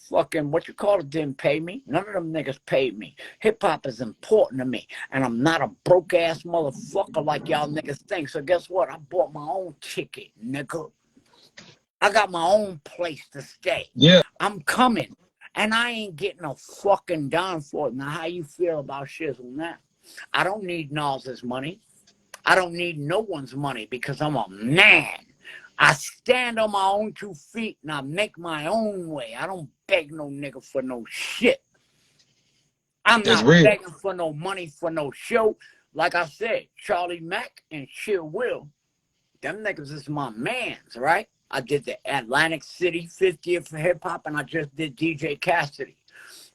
Fucking, what you call it, didn't pay me. None of them niggas paid me. Hip-hop is important to me. And I'm not a broke-ass motherfucker like y'all niggas think. So guess what? I bought my own ticket, nigga. I got my own place to stay. Yeah. I'm coming. And I ain't getting a fucking dime for it. Now, how you feel about Shizzle now? I don't need Nas's money. I don't need no one's money because I'm a man. I stand on my own 2 feet and I make my own way. I don't beg no nigga for no shit. I'm not begging for no money for no show. Like I said, Charlie Mack and Chill Will, them niggas is my mans, right? I did the Atlantic City 50th for hip hop and I just did DJ Cassidy.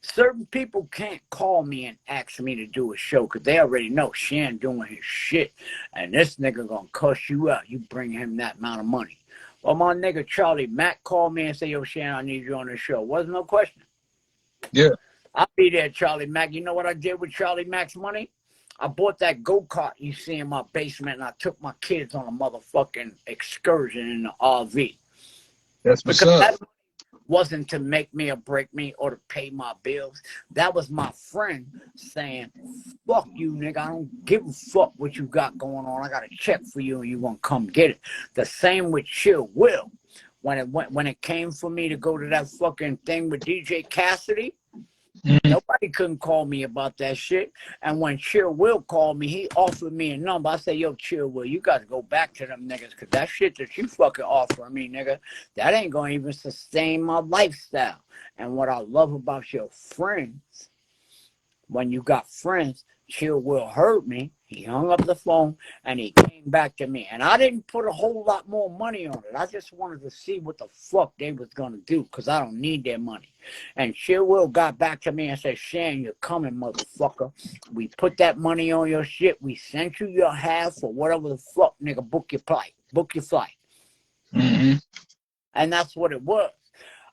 Certain people can't call me and ask me to do a show because they already know Shan doing his shit. And this nigga gonna cuss you out. You bring him that amount of money. Well, my nigga Charlie Mack called me and said, yo, Shan, I need you on the show. Wasn't no question. Yeah. I'll be there, Charlie Mack. You know what I did with Charlie Mack's money? I bought that go-kart you see in my basement and I took my kids on a motherfucking excursion in the RV. That's what's up. That wasn't to make me or break me or to pay my bills. That was my friend saying, fuck you, nigga. I don't give a fuck what you got going on. I got a check for you and you gonna come get it. The same with Chill Will. When it came for me to go to that fucking thing with DJ Cassidy, nobody couldn't call me about that shit. And when Chill Will called me, he offered me a number. I said, yo, Chill Will, you got to go back to them niggas because that shit that you fucking offering me, nigga, that ain't going to even sustain my lifestyle. And what I love about your friends, when you got friends, Chill Will heard me. He hung up the phone and he came back to me. And I didn't put a whole lot more money on it. I just wanted to see what the fuck they was going to do because I don't need their money. And Chill Will got back to me and said, Shan, you're coming, motherfucker. We put that money on your shit. We sent you your half for whatever the fuck, nigga. Book your flight. Book your flight. Mm-hmm. And that's what it was.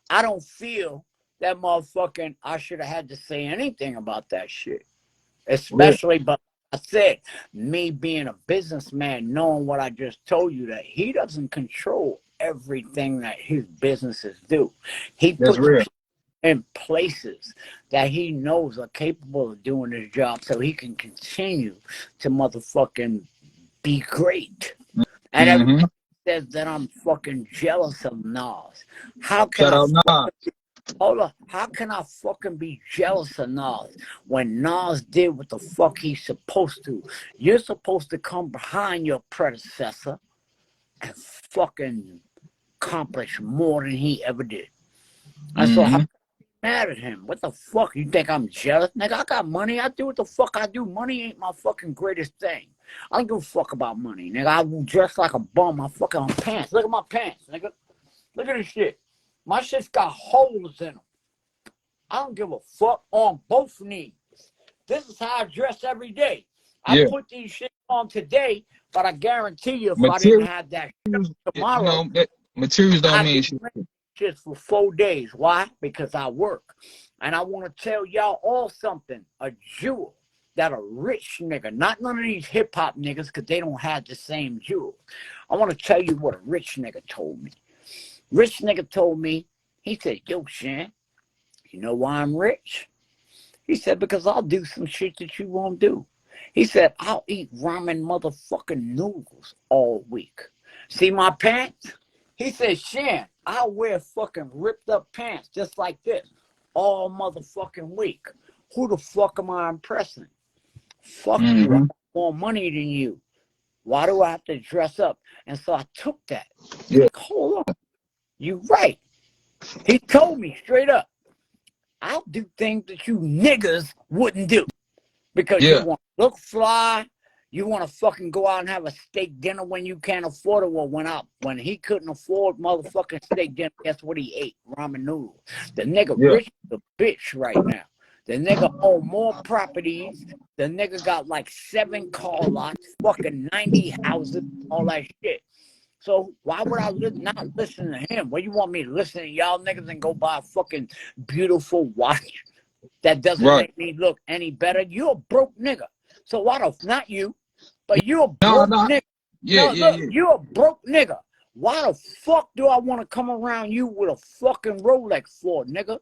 I don't feel that motherfucking I should have had to say anything about that shit. Especially, but I said, me being a businessman, knowing what I just told you, that he doesn't control everything that his businesses do. He puts people in places that he knows are capable of doing his job so he can continue to motherfucking be great. And everybody says that I'm fucking jealous of Nas. How can Hold up, how can I fucking be jealous of Nas when Nas did what the fuck he's supposed to? You're supposed to come behind your predecessor and fucking accomplish more than he ever did. And so I'm mad at him. What the fuck? You think I'm jealous? Nigga, I got money. I do what the fuck I do. Money ain't my fucking greatest thing. I don't give a fuck about money, nigga. I will dress like a bum. I fucking on pants. Look at my pants, nigga. Look at this shit. My shit's got holes in them. I don't give a fuck on both knees. This is how I dress every day. I put these shit on today, but I guarantee you if I didn't have that shit tomorrow, materials don't mean shit. Just for 4 days. Why? Because I work. And I want to tell y'all all something. A jewel that a rich nigga, not none of these hip-hop niggas, because they don't have the same jewel. I want to tell you what a rich nigga told me. Rich nigga told me, he said, yo, Shan, you know why I'm rich? He said, because I'll do some shit that you won't do. He said, I'll eat ramen motherfucking noodles all week. See my pants? He said, Shan, I'll wear fucking ripped up pants just like this all motherfucking week. Who the fuck am I impressing? Fuck you. I got more money than you. Why do I have to dress up? And so I took that. Like, hold on. You right. He told me straight up, I'll do things that you niggas wouldn't do. Because you want to look fly. You want to fucking go out and have a steak dinner when you can't afford it. Well, when he couldn't afford motherfucking steak dinner, guess what he ate? Ramen noodles. The nigga rich as a bitch right now. The nigga own more properties. The nigga got like 7 car lots, fucking 90 houses, all that shit. So why would I not listen to him? What, you want me to listen to y'all niggas and go buy a fucking beautiful watch? That doesn't make me look any better. You're a broke nigga. So why the not you, but you're a broke nigga. Yeah, look, you're a broke nigga. Why the fuck do I want to come around you with a fucking Rolex for, nigga?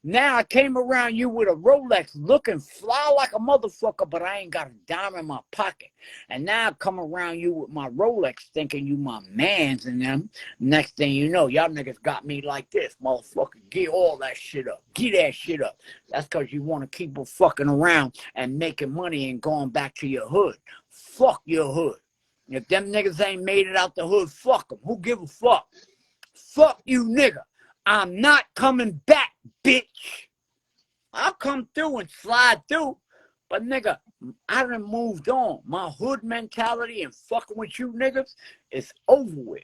Now I came around you with a Rolex looking fly like a motherfucker, but I ain't got a dime in my pocket. And now I come around you with my Rolex thinking you my mans and them. Next thing you know, y'all niggas got me like this, motherfucker. Get all that shit up. Get that shit up. That's because you want to keep fucking around and making money and going back to your hood. Fuck your hood. If them niggas ain't made it out the hood, fuck them. Who give a fuck? Fuck you, nigga. I'm not coming back, bitch. I'll come through and slide through. But, nigga, I done moved on. My hood mentality and fucking with you niggas is over with.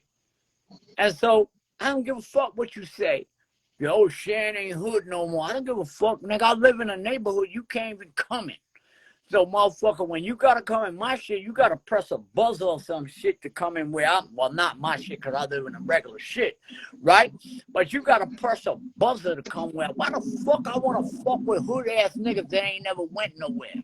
And so, I don't give a fuck what you say. Yo, Shan ain't hood no more. I don't give a fuck, nigga. I live in a neighborhood you can't even come in. So, motherfucker, when you got to come in my shit, you got to press a buzzer or some shit to come in where I'm, well, not my shit because I live in a regular shit, right? But you got to press a buzzer to come where, why the fuck I want to fuck with hood-ass niggas that ain't never went nowhere?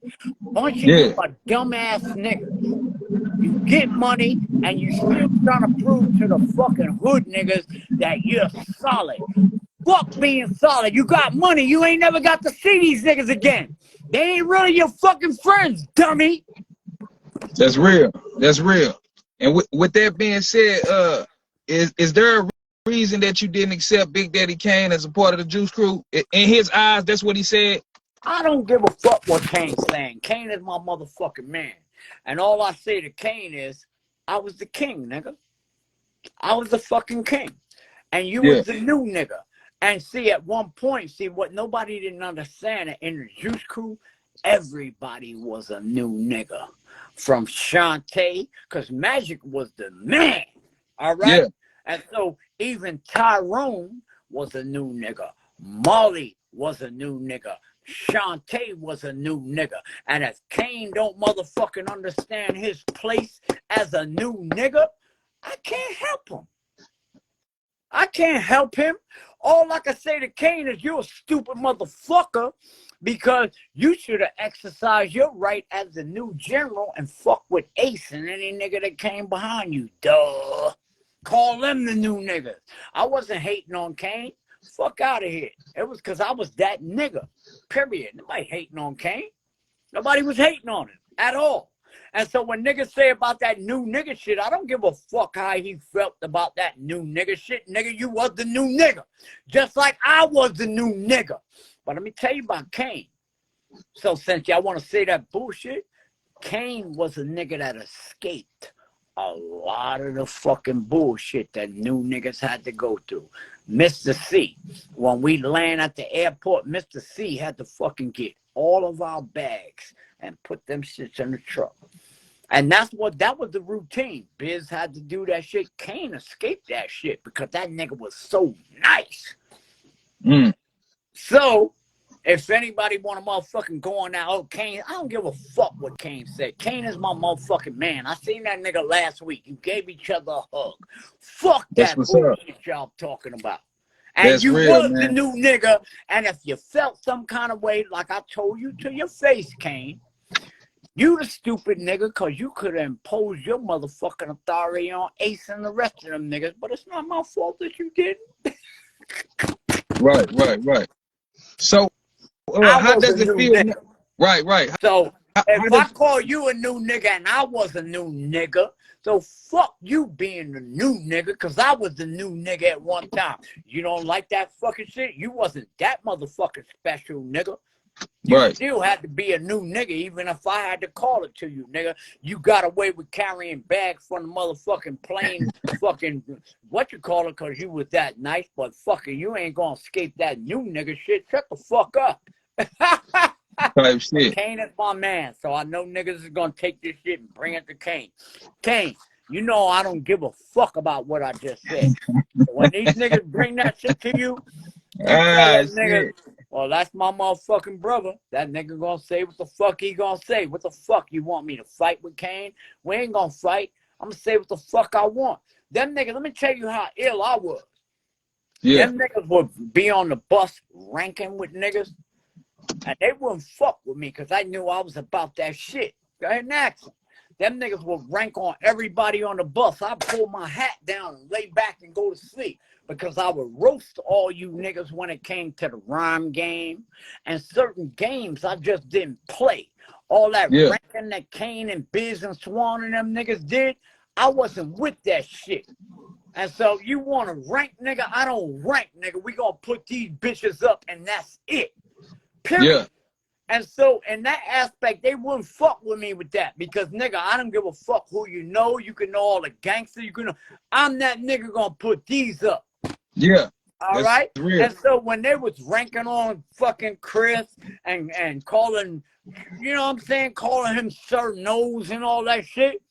Bunch of you are dumb-ass niggas. You get money and you still trying to prove to the fucking hood niggas that you're solid. Fuck being solid. You got money. You ain't never got to see these niggas again. They ain't really your fucking friends, dummy. That's real. That's real. And with that being said, is there a reason that you didn't accept Big Daddy Kane as a part of the Juice Crew? In his eyes, that's what he said. I don't give a fuck what Kane's saying. Kane is my motherfucking man. And all I say to Kane is, I was the king, nigga. I was the fucking king. And you was the new nigga. And see, at one point, see, what nobody didn't understand, in the Juice Crew, everybody was a new nigga. From Shantae, because Magic was the man, all right? Yeah. And so even Tyrone was a new nigga. Molly was a new nigga. Shantae was a new nigga. And if Kane don't motherfucking understand his place as a new nigga, I can't help him. I can't help him. All I can say to Kane is you're a stupid motherfucker because you should have exercised your right as the new general and fuck with Ace and any nigga that came behind you. Duh. Call them the new niggas. I wasn't hating on Kane. Fuck out of here. It was because I was that nigga. Period. Nobody hating on Kane. Nobody was hating on him at all. And so when niggas say about that new nigga shit, I don't give a fuck how he felt about that new nigga shit. Nigga, you was the new nigga. Just like I was the new nigga. But let me tell you about Kane. So since y'all want to say that bullshit, Kane was a nigga that escaped a lot of the fucking bullshit that new niggas had to go through. Mr. C, when we land at the airport, Mr. C had to fucking get all of our bags and put them shits in the truck. And that was the routine. Biz had to do that shit. Kane escaped that shit because that nigga was so nice. So, if anybody want to motherfucking go on now, oh, Kane, I don't give a fuck what Kane said. Kane is my motherfucking man. I seen that nigga last week. You gave each other a hug. Fuck that bullshit y'all talking about. And that's you real, was man. The new nigga. And if you felt some kind of way, like I told you to your face, Kane, you the stupid nigga because you could have imposed your motherfucking authority on Ace and the rest of them niggas. But it's not my fault that you didn't. Right. So, how does it feel? Nigga. Right. So, if I call you a new nigga and I was a new nigga, so fuck you being the new nigga because I was the new nigga at one time. You don't like that fucking shit? You wasn't that motherfucking special, nigga. You still had to be a new nigga, even if I had to call it to you, nigga. You got away with carrying bags from the motherfucking plane, fucking, what you call it, because you was that nice, but fucking, you ain't gonna escape that new nigga shit. Shut the fuck up. Type shit. Kane is my man, so I know niggas is gonna take this shit and bring it to Kane. Kane, you know I don't give a fuck about what I just said. When these niggas bring that shit to you, nigga, well, that's my motherfucking brother. That nigga gonna say what the fuck he gonna say. What the fuck you want me to fight with Kane? We ain't gonna fight. I'm gonna say what the fuck I want. Them niggas, let me tell you how ill I was. Yeah. Them niggas would be on the bus ranking with niggas. And they wouldn't fuck with me because I knew I was about that shit. Go ahead and ask them. Them niggas would rank on everybody on the bus. I'd pull my hat down and lay back and go to sleep because I would roast all you niggas when it came to the rhyme game. And certain games I just didn't play. All that ranking that Kane and Biz and Swan and them niggas did, I wasn't with that shit. And so you want to rank, nigga? I don't rank, nigga. We gonna put these bitches up and that's it. Period. Yeah. And so in that aspect, they wouldn't fuck with me with that because, nigga, I don't give a fuck who you know. You can know all the gangsters. You can know. I'm that nigga gonna put these up. Yeah. All right. Real. And so when they was ranking on fucking Chris and calling, you know what I'm saying, calling him Sir Nose and all that shit,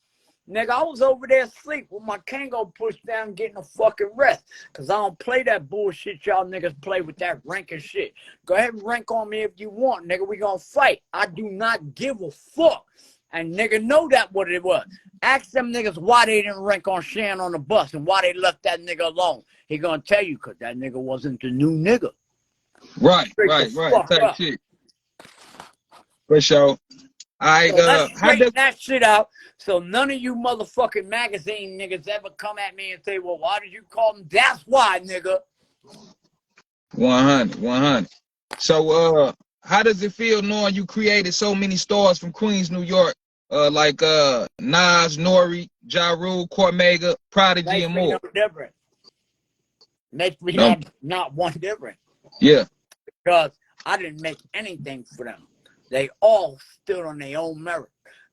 nigga, I was over there asleep with my Kango pushed down getting a fucking rest. Because I don't play that bullshit y'all niggas play with that ranking shit. Go ahead and rank on me if you want, nigga. We gonna fight. I do not give a fuck. And nigga know that what it was. Ask them niggas why they didn't rank on Shan on the bus and why they left that nigga alone. He gonna tell you because that nigga wasn't the new nigga. Right. Type shit. For sure. So let's straighten that shit out so none of you motherfucking magazine niggas ever come at me and say, well, why did you call them? That's why, nigga. 100. So, how does it feel knowing you created so many stars from Queens, New York, like Nas, Nori, Ja Rule, Cormega, Prodigy, and more? Makes me not one different. Yeah. Because I didn't make anything for them. They all stood on their own merit.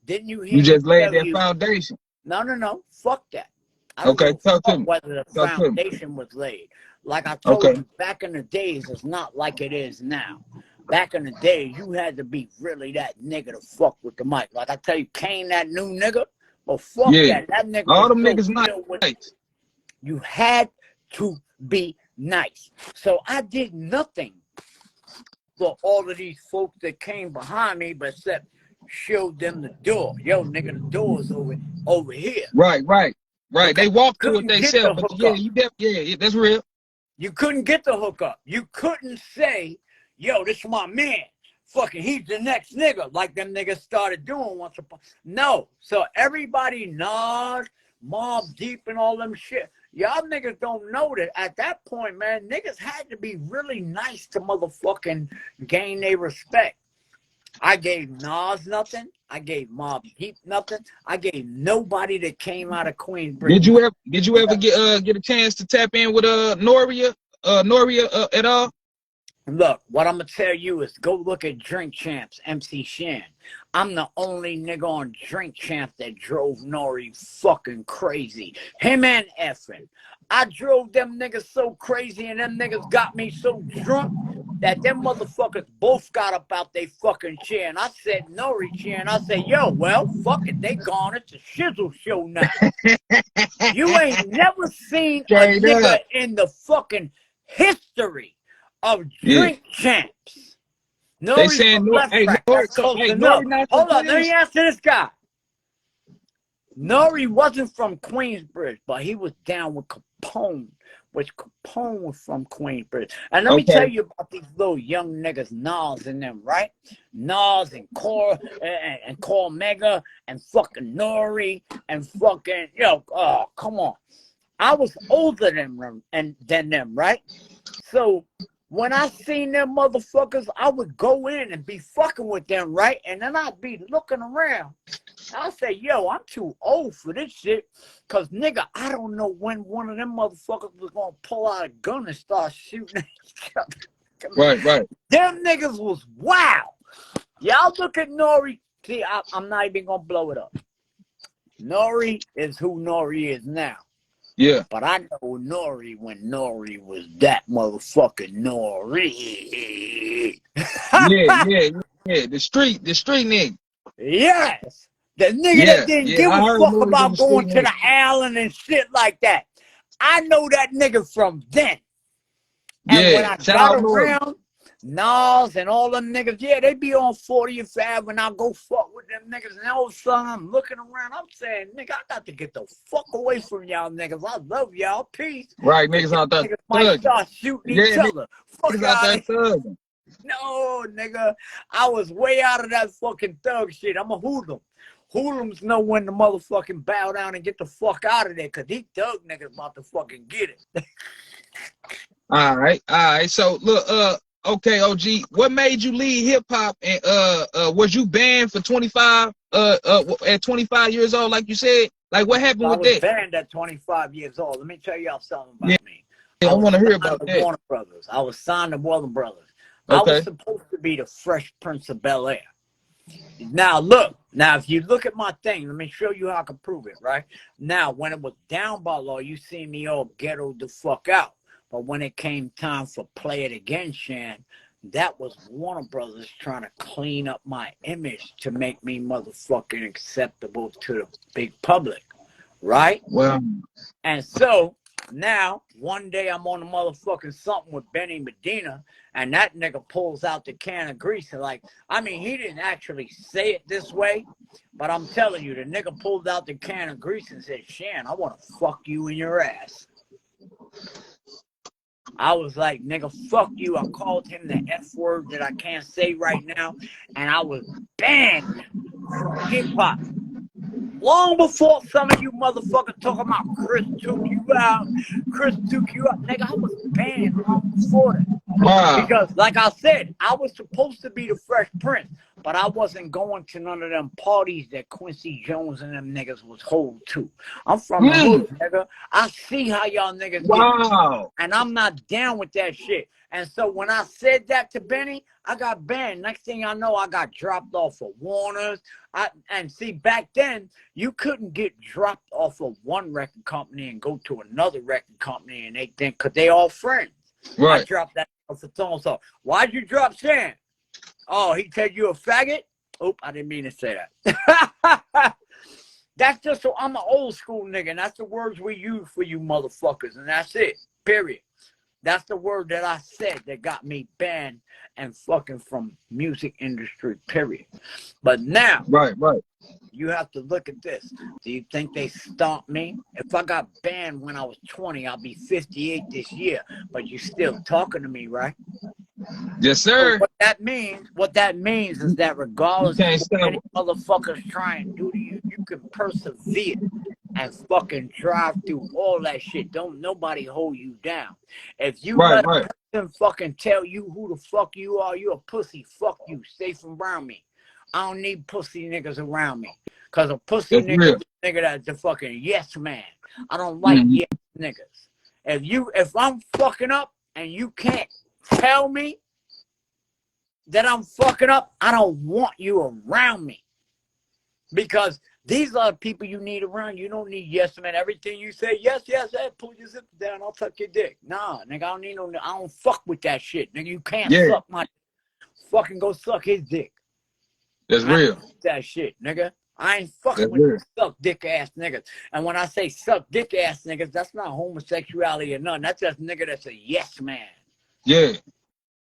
Didn't you hear? You just laid that foundation. No. Fuck that. I don't okay, talk to me. Whether the foundation was laid. Like I told you, back in the days, it's not like it is now. Back in the day, you had to be really that nigga to fuck with the mic. Like I tell you, Kane, that new nigga, well, fuck that. That nigga. All them niggas nice. You had to be nice. So I did nothing for all of these folks that came behind me, but except showed them the door. Yo, nigga, the door's over here. Right. They walked to it themselves. Yeah, that's real. You couldn't get the hookup. You couldn't say, yo, this is my man. Fucking, he's the next nigga, like them niggas started doing once upon. No. So everybody, Nas, Mob Deep, and all them shit. Y'all niggas don't know that at that point, man, niggas had to be really nice to motherfucking gain their respect. I gave Nas nothing. I gave Mob Deep nothing. I gave nobody that came out of Queensbridge. Did you ever get a chance to tap in with Noria at all? Look, what I'm gonna tell you is go look at Drink Champs, MC Shan. I'm the only nigga on Drink Champs that drove Nori fucking crazy. Him and Effin. I drove them niggas so crazy and them niggas got me so drunk that them motherfuckers both got up out they fucking chair. And I said, Nori chair, and I said, yo, well, fuck it, they gone. It's a shizzle show now. You ain't never seen a nigga in the fucking history of Drink Champs. They saying Nori, hold on, let me answer this guy. Nori wasn't from Queensbridge, but he was down with Capone, which Capone was from Queensbridge. And let me tell you about these little young niggas, Nas and them, right? Nas and Cormega and fucking Nori and fucking, come on. I was older than them, right? So when I seen them motherfuckers, I would go in and be fucking with them, right? And then I'd be looking around. I'd say, yo, I'm too old for this shit. Because, nigga, I don't know when one of them motherfuckers was going to pull out a gun and start shooting each other. Right. Them niggas was wild. Y'all look at Nori. See, I'm not even going to blow it up. Nori is who Nori is now. Yeah. But I know Nori when Nori was that motherfucking Nori. Yeah. The street nigga. Yes. The nigga that didn't give a fuck about going to the island and shit like that. I know that nigga from then. And when I got around, Nas and all them niggas, they be on 40th Ave and I'll go fuck with them niggas. And all of a sudden I'm looking around, I'm saying, nigga, I got to get the fuck away from y'all niggas. I love y'all. Peace. Right, niggas out there. Niggas might start shooting each other. Fuck out there thugging. No, nigga. I was way out of that fucking thug shit. I'm a hoodlum. Hoodlums know when to motherfucking bow down and get the fuck out of there, because these thug niggas about to fucking get it. All right. So look, okay, OG, what made you leave hip hop, and was you banned for 25 at 25 years old, like you said? Like, what happened with that? I was banned at 25 years old. Let me tell y'all something about me. I want to hear about that. Warner Brothers. I was signed to Warner Brothers. Okay. I was supposed to be the Fresh Prince of Bel-Air. Now look, if you look at my thing, let me show you how I can prove it, right? Now, when it was down by law, you see me all ghetto the fuck out. But when it came time for Play It Again, Shan, that was Warner Brothers trying to clean up my image to make me motherfucking acceptable to the big public, right? Well, and so now one day I'm on a motherfucking something with Benny Medina, and that nigga pulls out the can of grease. And like, I mean, he didn't actually say it this way, but I'm telling you, the nigga pulled out the can of grease and said, Shan, I want to fuck you in your ass. I was like, nigga, fuck you. I called him the F word that I can't say right now, and I was banned from hip hop. Long before some of you motherfuckers talking about Chris took you out, Chris took you out. Nigga, I was banned long before that. wow. Because, like I said, I was supposed to be the Fresh Prince, but I wasn't going to none of them parties that Quincy Jones and them niggas was hold to. I'm from the hood, nigga. I see how y'all niggas get, and I'm not down with that shit. And so when I said that to Benny, I got banned. Next thing I know, I got dropped off of Warner's. And see, back then, you couldn't get dropped off of one record company and go to another record company, and they think, because they all friends. Right. I dropped that off for so-and-so. Why'd you drop Shan? Oh, he said you a faggot? Oop, I didn't mean to say that. That's just so I'm an old school nigga, and that's the words we use for you motherfuckers, and that's it. Period. That's the word that I said that got me banned and fucking from music industry, period. But now, right, you have to look at this. Do you think they stomped me? If I got banned when I was 20, I'll be 58 this year. But you still talking to me, right? Yes, sir. So what that means is that regardless of what any motherfuckers try and do to you, you can persevere and fucking drive through all that shit. Don't nobody hold you down. If you let a person fucking tell you who the fuck you are, you a pussy. Fuck you. Stay from around me. I don't need pussy niggas around me. Cause a pussy nigga is a nigga that's a fucking yes man. I don't like yes niggas. If I'm fucking up and you can't tell me that I'm fucking up, I don't want you around me. Because these are the people you need around. You don't need yes man. Everything you say, yes, hey, pull your zip down, I'll tuck your dick. Nah, nigga, I don't need no, I don't fuck with that shit. Nigga, you can't suck my fucking go suck his dick. That's real. That shit, nigga. I ain't fucking with suck dick ass niggas. And when I say suck dick ass niggas, that's not homosexuality or nothing. That's just nigga that's a yes man. Yeah.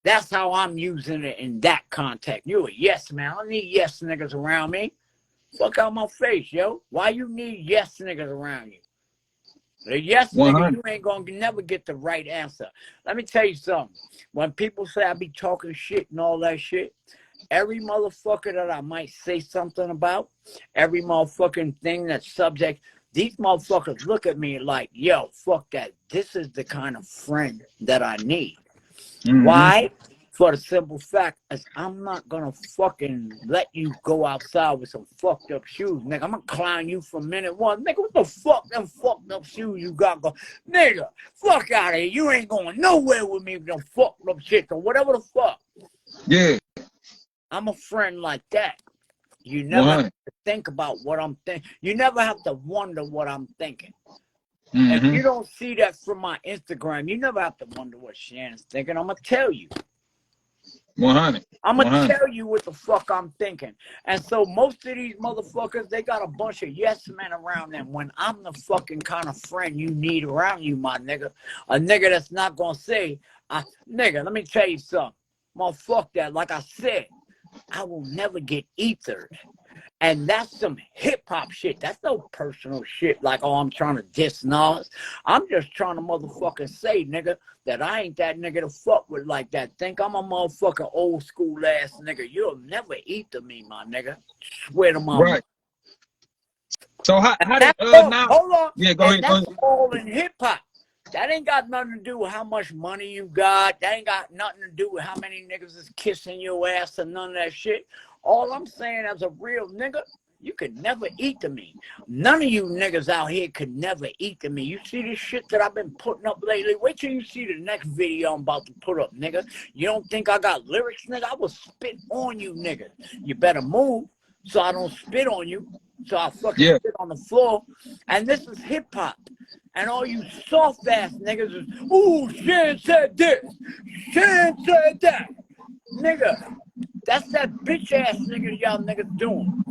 That's how I'm using it in that context. You a yes man. I don't need yes niggas around me. Fuck out my face, yo. Why you need yes niggas around you? The yes nigga, you ain't gonna never get the right answer. Let me tell you something. When people say I be talking shit and all that shit, every motherfucker that I might say something about, every motherfucking thing that's subject, these motherfuckers look at me like, yo, fuck that. This is the kind of friend that I need. Why? For the simple fact is I'm not gonna fucking let you go outside with some fucked up shoes, nigga. I'm gonna clown you from minute one. Nigga, what the fuck them fucked up shoes you got go? Nigga, fuck out of here. You ain't going nowhere with me with them fucked up shit or whatever the fuck. Yeah. I'm a friend like that. You never have to think about what I'm thinking. You never have to wonder what I'm thinking. If you don't see that from my Instagram, you never have to wonder what Shannon's thinking. I'm going to tell you. 100. I'm going to tell you what the fuck I'm thinking. And so most of these motherfuckers, they got a bunch of yes men around them when I'm the fucking kind of friend you need around you, my nigga. A nigga that's not going to say, nigga, let me tell you something. Fuck that. Like I said, I will never get ethered. And that's some hip-hop shit. That's no personal shit like, oh, I'm trying to diss Nas. I'm just trying to motherfucking say, nigga, that I ain't that nigga to fuck with like that. Think I'm a motherfucking old school ass nigga. You'll never eat to me, my nigga. Swear to my right. So how did now? Hold on. Yeah, go ahead. That's all in hip-hop. That ain't got nothing to do with how much money you got. That ain't got nothing to do with how many niggas is kissing your ass or none of that shit. All I'm saying, as a real nigga, you could never eat to me. None of you niggas out here could never eat to me. You see this shit that I've been putting up lately? Wait till you see the next video I'm about to put up, nigga. You don't think I got lyrics, nigga? I will spit on you, nigga. You better move so I don't spit on you. So I fucking spit on the floor. And this is hip-hop. And all you soft-ass niggas is, ooh, Shan said this. Shan said that. Nigga, that's that bitch-ass nigga y'all niggas doing.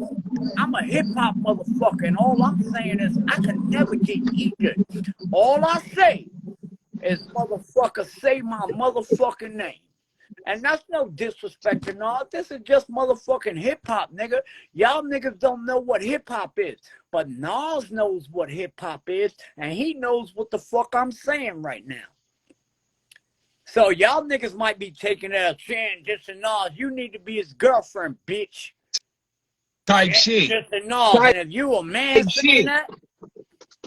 I'm a hip-hop motherfucker, and all I'm saying is I can never get eaten. All I say is, motherfucker, say my motherfucking name. And that's no disrespect to Nas. This is just motherfucking hip-hop, nigga. Y'all niggas don't know what hip-hop is. But Nas knows what hip-hop is, and he knows what the fuck I'm saying right now. So y'all niggas might be taking it as Shan dissing Nas. You need to be his girlfriend, bitch. Type shit. Dissing Nas. And if you a man saying that,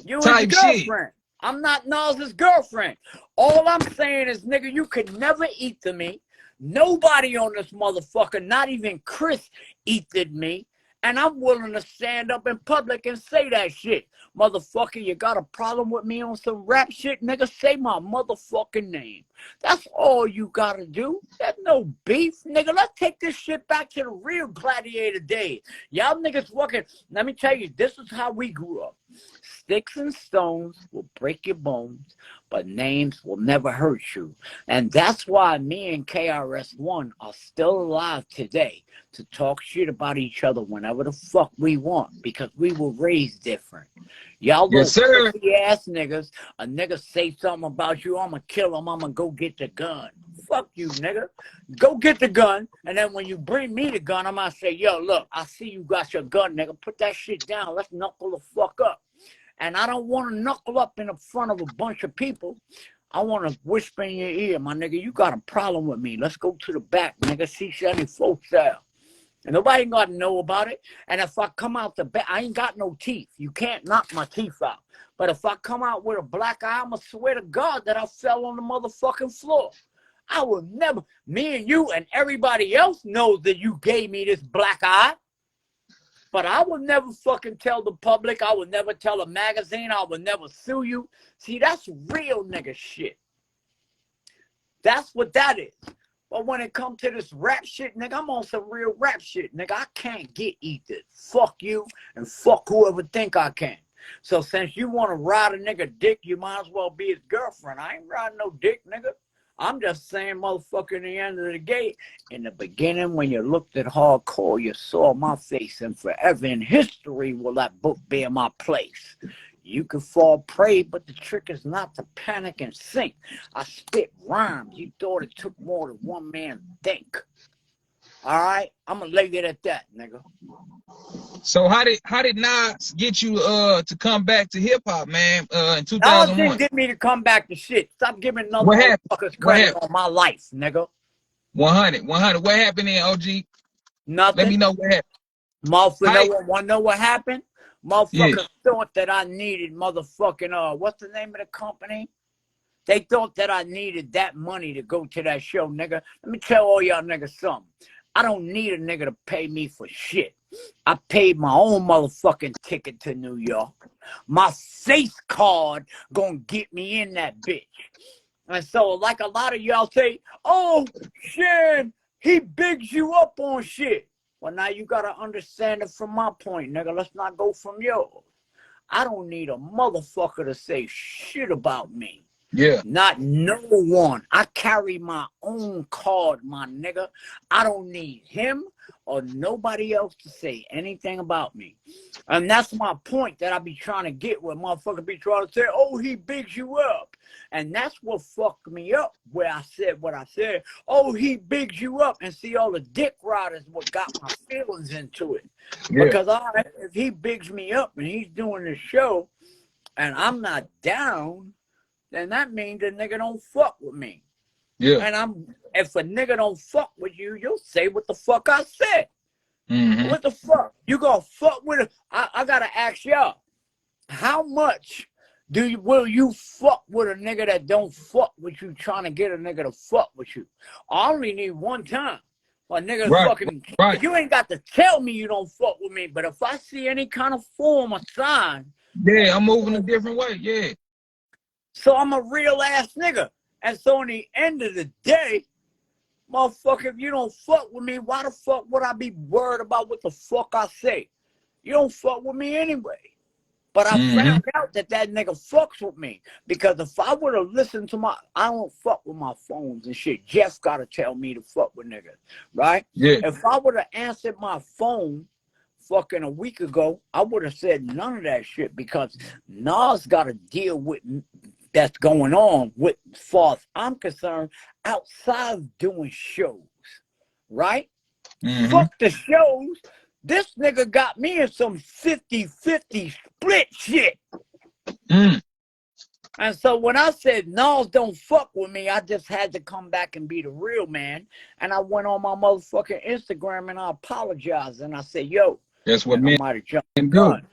you his girlfriend. I'm not Nas's girlfriend. All I'm saying is, nigga, you could never eat to me. Nobody on this motherfucker, not even Chris, eated me. And I'm willing to stand up in public and say that shit. Motherfucker, you got a problem with me on some rap shit? Nigga, say my motherfucking name. That's all you gotta do. There's no beef, nigga. Let's take this shit back to the real gladiator days. Y'all niggas fucking, let me tell you, this is how we grew up. Sticks and stones will break your bones, but names will never hurt you. And that's why me and KRS1 are still alive today, to talk shit about each other whenever the fuck we want, because we were raised different. Y'all little pussy ass niggas, a nigga say something about you, I'ma kill him, I'ma go get the gun. Fuck you, nigga. Go get the gun, and then when you bring me the gun, I'm gonna say, yo, look, I see you got your gun, nigga. Put that shit down. Let's knuckle the fuck up. And I don't want to knuckle up in the front of a bunch of people. I want to whisper in your ear, my nigga, you got a problem with me. Let's go to the back, nigga. C74 style. And nobody got to know about it. And if I come out the back, I ain't got no teeth. You can't knock my teeth out. But if I come out with a black eye, I'm going to swear to God that I fell on the motherfucking floor. I will never, me and you and everybody else knows that you gave me this black eye. But I would never fucking tell the public. I would never tell a magazine. I would never sue you. See, that's real nigga shit. That's what that is. But when it comes to this rap shit, nigga, I'm on some real rap shit. Nigga, I can't get eaten. Fuck you and fuck whoever think I can. So since you want to ride a nigga dick, you might as well be his girlfriend. I ain't riding no dick, nigga. I'm just saying, motherfucker, in the end of the day, in the beginning, when you looked at hardcore, you saw my face, and forever in history will that book bear my place. You can fall prey, but the trick is not to panic and sink. I spit rhymes. You thought it took more than one man to think. All right? I'm going to leave it at that, nigga. So how did Nas get you to come back to hip hop, man? In 2001. Nas didn't get me to come back to shit. Stop giving another motherfuckers credit on my life, nigga. 100. What happened in OG? Nothing. Let me know what happened. Motherfucker, want to know what happened? Motherfuckers thought that I needed motherfucking what's the name of the company? They thought that I needed that money to go to that show, nigga. Let me tell all y'all niggas something. I don't need a nigga to pay me for shit. I paid my own motherfucking ticket to New York. My face card gonna get me in that bitch. And so, like a lot of y'all say, oh, Shan, he bigs you up on shit. Well, now you gotta understand it from my point, nigga. Let's not go from yours. I don't need a motherfucker to say shit about me. Yeah. Not no one. I carry my own card, my nigga. I don't need him or nobody else to say anything about me. And that's my point that I be trying to get where motherfucker be trying to say, oh, he bigs you up. And that's what fucked me up where I said what I said. Oh, he bigs you up. And see, all the dick riders what got my feelings into it. Yeah. Because if he bigs me up and he's doing the show and I'm not down, then that means the nigga don't fuck with me. Yeah. And if a nigga don't fuck with you, you'll say what the fuck I said. Mm-hmm. What the fuck? You gonna fuck with it? I gotta ask y'all, how much will you fuck with a nigga that don't fuck with you trying to get a nigga to fuck with you? I only need one time. A nigga fucking, you ain't got to tell me you don't fuck with me, but if I see any kind of form or sign. Yeah, I'm moving a different way, yeah. So I'm a real ass nigga. And so in the end of the day, motherfucker, if you don't fuck with me, why the fuck would I be worried about what the fuck I say? You don't fuck with me anyway. But I found out that nigga fucks with me. Because if I would have listened to I don't fuck with my phones and shit. Jeff got to tell me to fuck with niggas, right? Yeah. If I would have answered my phone fucking a week ago, I would have said none of that shit because Nas got to deal with that's going on with, as far as I'm concerned, outside of doing shows, right? Fuck the shows. This nigga got me in some 50-50 split shit. And so when I said Nas don't fuck with me, I just had to come back and be the real man. And I went on my motherfucking Instagram and I apologized. And I said, yo, that's what I might have jumped the gun.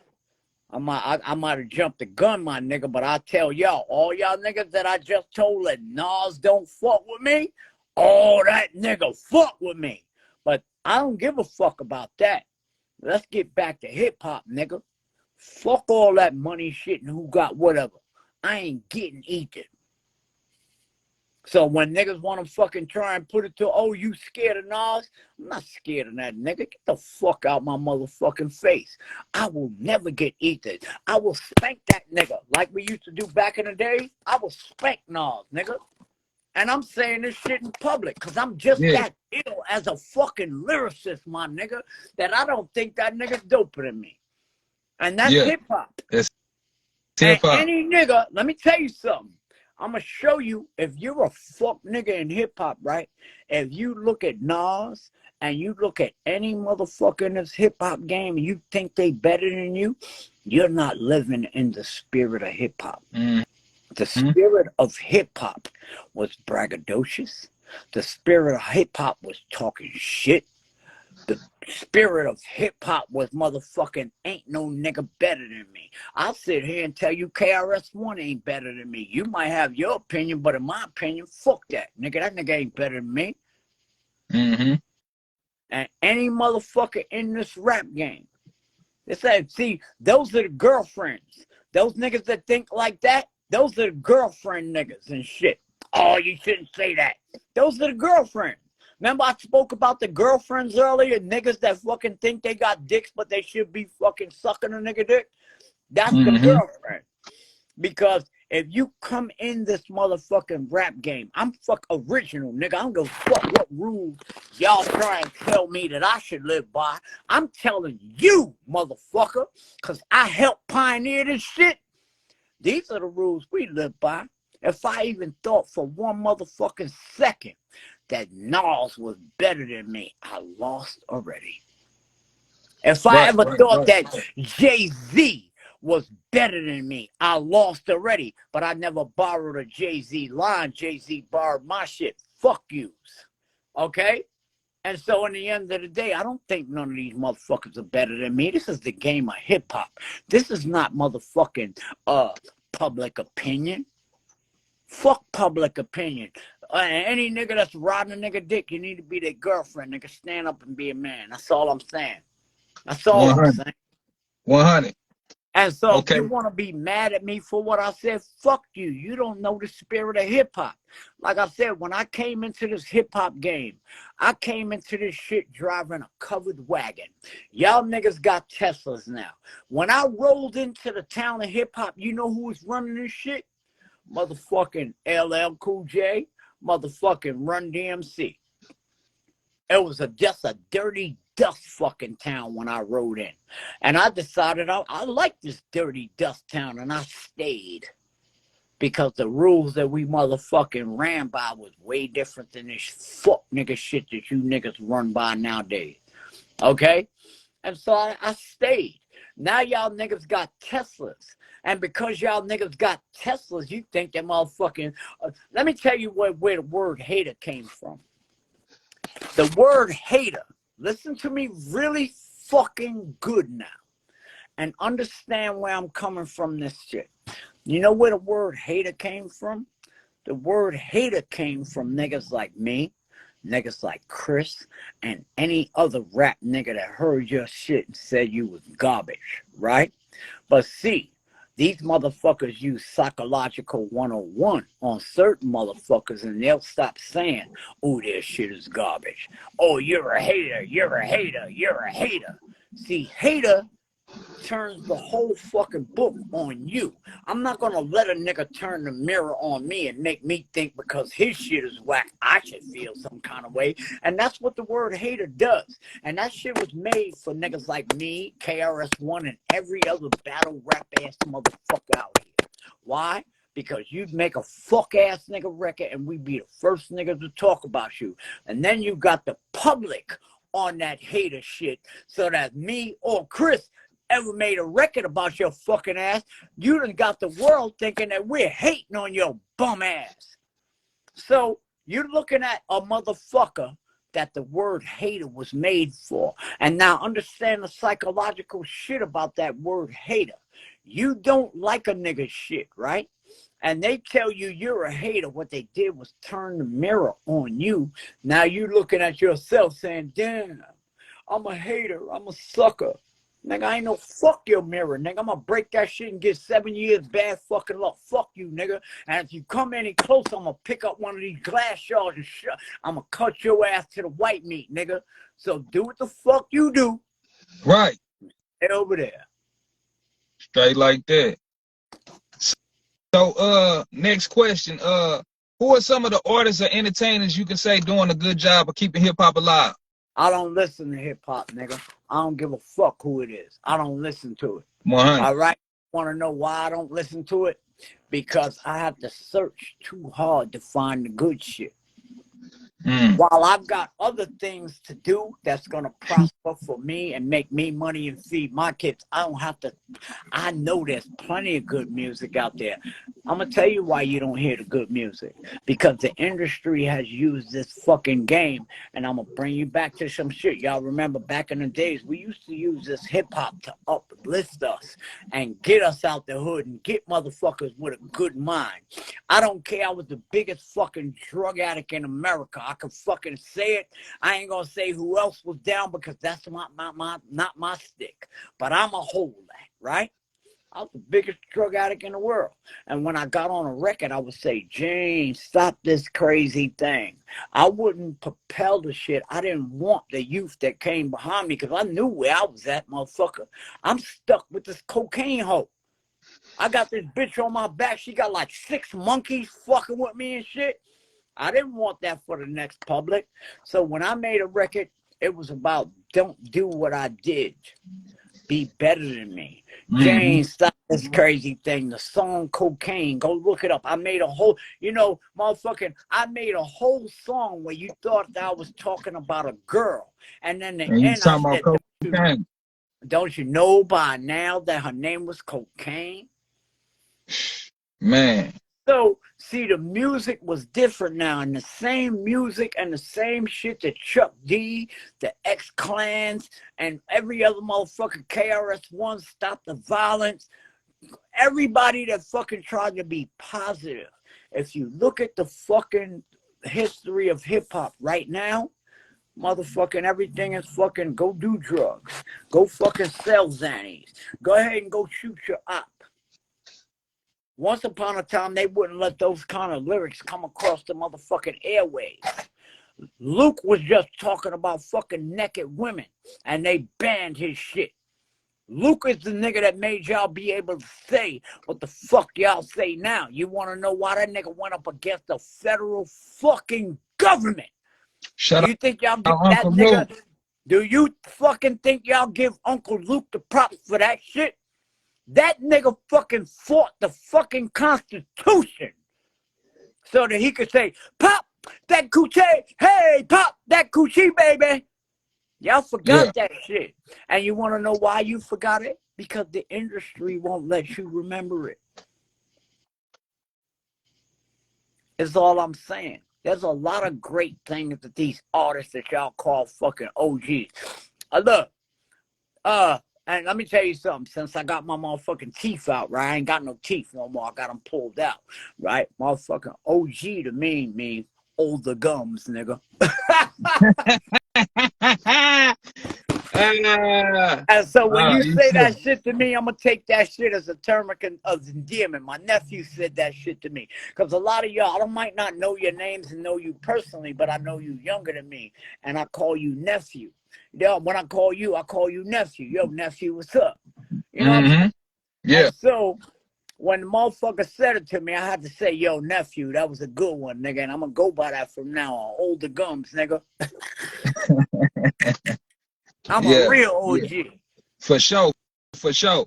I might have jumped the gun, my nigga, but I tell y'all, all y'all niggas that I just told that Nas don't fuck with me, all that nigga fuck with me. But I don't give a fuck about that. Let's get back to hip-hop, nigga. Fuck all that money shit and who got whatever. I ain't getting either. So when niggas want to fucking try and put it to, oh, you scared of Nas? I'm not scared of that nigga. Get the fuck out my motherfucking face. I will never get either. I will spank that nigga like we used to do back in the day. I will spank Nas, nigga. And I'm saying this shit in public because I'm just that ill as a fucking lyricist, my nigga, that I don't think that nigga's doper than me. And that's hip-hop. That's hip-hop. Any nigga, let me tell you something. I'm going to show you, if you're a fuck nigga in hip-hop, right? If you look at Nas and you look at any motherfucker in this hip-hop game and you think they better than you, you're not living in the spirit of hip-hop. The spirit of hip-hop was braggadocious. The spirit of hip-hop was talking shit. The spirit of hip-hop was motherfucking ain't no nigga better than me. I'll sit here and tell you KRS1 ain't better than me. You might have your opinion, but in my opinion, fuck that. Nigga, that nigga ain't better than me. And any motherfucker in this rap game. They say, see, those are the girlfriends. Those niggas that think like that, those are the girlfriend niggas and shit. Oh, you shouldn't say that. Those are the girlfriends. Remember I spoke about the girlfriends earlier? Niggas that fucking think they got dicks, but they should be fucking sucking a nigga dick? That's the girlfriend. Because if you come in this motherfucking rap game, I'm fuck original, nigga. I don't give a fuck what rules y'all try and tell me that I should live by. I'm telling you, motherfucker, because I helped pioneer this shit. These are the rules we live by. If I even thought for one motherfucking second that Nas was better than me, I lost already. If I ever thought that Jay-Z was better than me, I lost already. But I never borrowed a Jay-Z line. Jay-Z borrowed my shit. Fuck yous. Okay? And so in the end of the day, I don't think none of these motherfuckers are better than me. This is the game of hip-hop. This is not motherfucking public opinion. Fuck public opinion. Any nigga that's riding a nigga dick, you need to be their girlfriend. Nigga, stand up and be a man. That's all I'm saying. That's all I'm saying. 100. And so if you want to be mad at me for what I said, fuck you. You don't know the spirit of hip-hop. Like I said, when I came into this hip-hop game, I came into this shit driving a covered wagon. Y'all niggas got Teslas now. When I rolled into the town of hip-hop, you know who was running this shit? motherfucking LL Cool J, motherfucking Run DMC. It was just a dirty dust fucking town when I rode in. And I decided I like this dirty dust town, and I stayed. Because the rules that we motherfucking ran by was way different than this fuck nigga shit that you niggas run by nowadays. Okay? And so I stayed. Now y'all niggas got Teslas. And because y'all niggas got Teslas, you think that motherfucking... let me tell you where the word hater came from. The word hater, listen to me really fucking good now. And understand where I'm coming from this shit. You know where the word hater came from? The word hater came from niggas like me, niggas like Chris, and any other rap nigga that heard your shit and said you was garbage, right? But see, these motherfuckers use psychological 101 on certain motherfuckers, and they'll stop saying, oh, this shit is garbage. Oh, you're a hater, you're a hater, you're a hater. See, hater turns the whole fucking book on you. I'm not gonna let a nigga turn the mirror on me and make me think because his shit is whack, I should feel some kind of way. And that's what the word hater does. And that shit was made for niggas like me, KRS1, and every other battle rap ass motherfucker out here. Why? Because you'd make a fuck ass nigga record and we'd be the first niggas to talk about you. And then you got the public on that hater shit, so that me or Chris ever made a record about your fucking ass, you done got the world thinking that we're hating on your bum ass. So you're looking at a motherfucker that the word hater was made for. And now understand the psychological shit about that word hater. You don't like a nigga shit, right? And they tell you you're a hater. What they did was turn the mirror on you. Now you're looking at yourself saying, damn, I'm a hater, I'm a sucker. Nigga, I ain't no fuck your mirror, nigga. I'm gonna break that shit and get 7 years bad fucking luck. Fuck you, nigga. And if you come any close, I'm gonna pick up one of these glass shards and shit. I'm gonna cut your ass to the white meat, nigga. So do what the fuck you do. Right. Get over there. Straight like that. So, next question. Who are some of the artists or entertainers you can say doing a good job of keeping hip-hop alive? I don't listen to hip-hop, nigga. I don't give a fuck who it is. I don't listen to it. 100. All right? Want to know why I don't listen to it? Because I have to search too hard to find the good shit. While I've got other things to do that's going to prosper for me and make me money and feed my kids, I don't have to. I know there's plenty of good music out there. I'm going to tell you why you don't hear the good music. Because the industry has used this fucking game. And I'm going to bring you back to some shit. Y'all remember back in the days, we used to use this hip-hop to uplift us and get us out the hood and get motherfuckers with a good mind. I don't care. I was the biggest fucking drug addict in America. I could fucking say it. I ain't gonna say who else was down because that's not my stick. But I'm a hold that, right? I was the biggest drug addict in the world. And when I got on a record, I would say, James, stop this crazy thing. I wouldn't propel the shit. I didn't want the youth that came behind me because I knew where I was at, motherfucker. I'm stuck with this cocaine hoe. I got this bitch on my back. She got like 6 monkeys fucking with me and shit. I didn't want that for the next public. So when I made a record, it was about don't do what I did. Be better than me. James, stop this crazy thing. The song Cocaine, go look it up. I made a whole, motherfucking, I made a whole song where you thought that I was talking about a girl. And then the end I said, don't you know by now that her name was Cocaine? Man. So, see, the music was different now, and the same music and the same shit that Chuck D, the X-Clans, and every other motherfucker, KRS1, Stop the Violence, everybody that fucking tried to be positive. If you look at the fucking history of hip-hop right now, motherfucking everything is fucking go do drugs, go fucking sell Xannies, go ahead and go shoot your op. Once upon a time, they wouldn't let those kind of lyrics come across the motherfucking airways. Luke was just talking about fucking naked women, and they banned his shit. Luke is the nigga that made y'all be able to say what the fuck y'all say now. You want to know why that nigga went up against the federal fucking government? Shut Do you think y'all give up, that Uncle nigga? Luke. Do you fucking think y'all give Uncle Luke the props for that shit? That nigga fucking fought the fucking Constitution so that he could say, pop that coochie, hey, pop that coochie, baby. Y'all forgot that shit. And you want to know why you forgot it? Because the industry won't let you remember it. That's all I'm saying. There's a lot of great things that these artists that y'all call fucking OGs. Look, and let me tell you something. Since I got my motherfucking teeth out, right? I ain't got no teeth no more. I got them pulled out, right? Motherfucking OG to me means older gums, nigga. And so when you say that shit to me, I'm gonna take that shit as a term of endearment. My nephew said that shit to me because a lot of y'all, I might not know your names and know you personally, but I know you younger than me, and I call you nephew. Yo, when I call you nephew. Yo, nephew, what's up? You know what I'm saying? Yeah. And so when the motherfucker said it to me, I had to say, yo, nephew, that was a good one, nigga, and I'm gonna go by that from now on. Older gums, nigga. I'm a real OG. Yeah. For sure. For sure.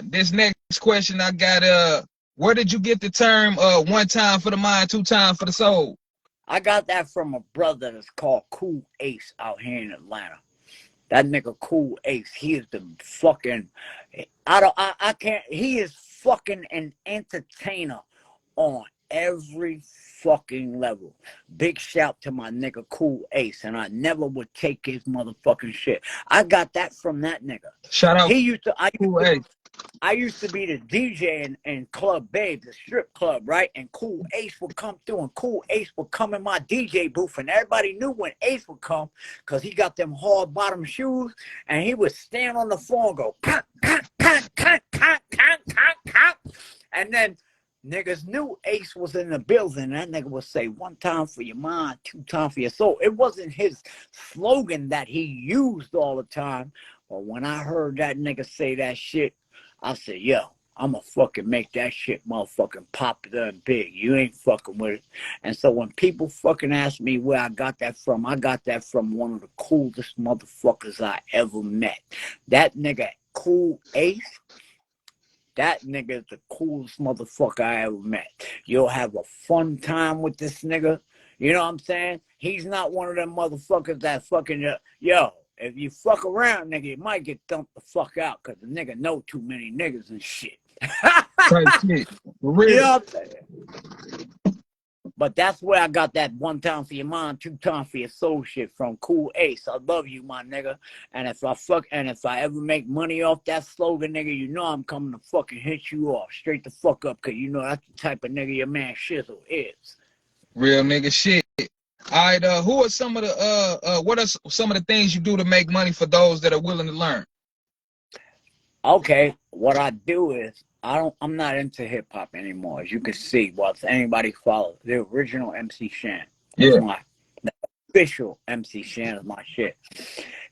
This next question I got, where did you get the term one time for the mind, two time for the soul? I got that from a brother that's called Cool Ace out here in Atlanta. That nigga Cool Ace, he is the fucking, I can't, he is fucking an entertainer on every fucking level. Big shout to my nigga Cool Ace, and I never would take his motherfucking shit. I got that from that nigga. Shout out. I used to be the DJ in Club Babe, the strip club, right? And Cool Ace would come through, and Cool Ace would come in my DJ booth, and everybody knew when Ace would come because he got them hard bottom shoes, and he would stand on the floor and go, conk, conk, conk, conk, conk, conk, conk, conk. And then niggas knew Ace was in the building. That nigga would say, one time for your mind, two time for your soul. It wasn't his slogan that he used all the time, but when I heard that nigga say that shit, I said, yo, I'ma fucking make that shit motherfucking popular and big. You ain't fucking with it. And so when people fucking ask me where I got that from one of the coolest motherfuckers I ever met. That nigga, Cool Ace, that nigga is the coolest motherfucker I ever met. You'll have a fun time with this nigga. You know what I'm saying? He's not one of them motherfuckers that fucking, yo, if you fuck around, nigga, you might get dumped the fuck out because the nigga know too many niggas and shit. Shit. Really? You know what I'm saying? But that's where I got that one time for your mind, two time for your soul shit from Cool Ace. I love you, my nigga. And if I ever make money off that slogan, nigga, you know I'm coming to fucking hit you off straight the fuck up because you know that's the type of nigga your man Shizzle is. Real nigga shit. All right, who are some of the what are some of the things you do to make money for those that are willing to learn? Okay, what I do is I'm not into hip hop anymore. As you can see, well, if anybody follows the original MC Shan. That's the official MC Shan is my shit.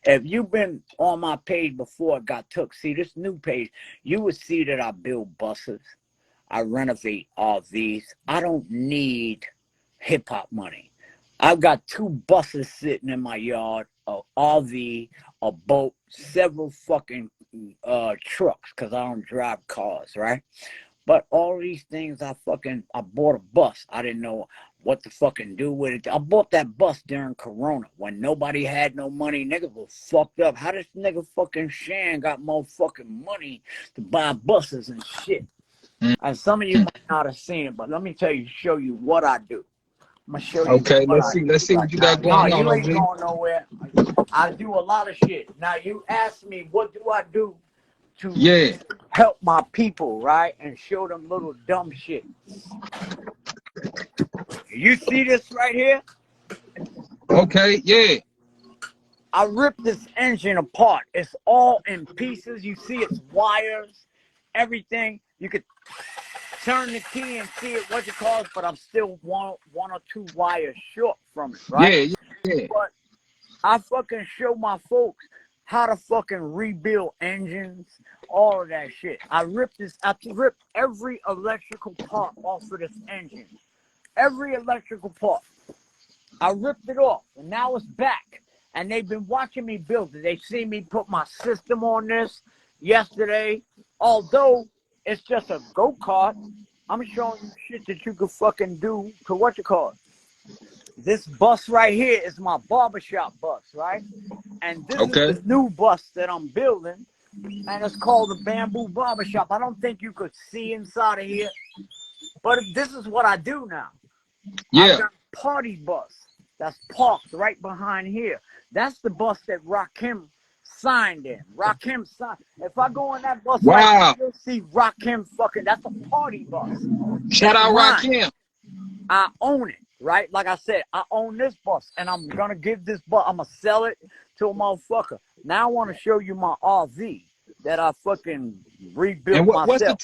If you've been on my page before it got took, see this new page, you would see that I build buses, I renovate RVs. I don't need hip hop money. I've got 2 buses sitting in my yard, a RV, a boat, several fucking trucks, because I don't drive cars, right? But all these things, I bought a bus. I didn't know what to fucking do with it. I bought that bus during Corona when nobody had no money. Niggas was fucked up. How this nigga fucking Shan got more fucking money to buy buses and shit? And some of you might not have seen it, but let me show you what I do. I'm gonna show you. Okay, let's see what you got going on. You ain't going nowhere. I do a lot of shit. Now you ask me, what do I do to help my people, right? And show them little dumb shit. You see this right here? Okay, yeah. I ripped this engine apart. It's all in pieces. You see it's wires, everything. You could turn the key and see it, what you call it, but I'm still one or two wires short from it, right? Yeah. But I fucking show my folks how to fucking rebuild engines, all of that shit. I ripped every electrical part off of this engine. Every electrical part. I ripped it off, and now it's back. And they've been watching me build it. They see me put my system on this yesterday. Although it's just a go-kart, I'm showing you shit that you could fucking do to what you call it. This bus right here is my barbershop bus, right? And this is the new bus that I'm building, and it's called the Bamboo Barbershop. I don't think you could see inside of here, but this is what I do now. Yeah. I've got a party bus that's parked right behind here. That's the bus that Rakim signed in. Rakim signed. If I go on that bus, right, you'll see Rakim fucking. That's a party bus. Shout out Rakim. I own it. Right? Like I said, I own this bus, and I'm going to give this bus, I'm going to sell it to a motherfucker. Now I want to show you my RV that I fucking rebuilt and myself.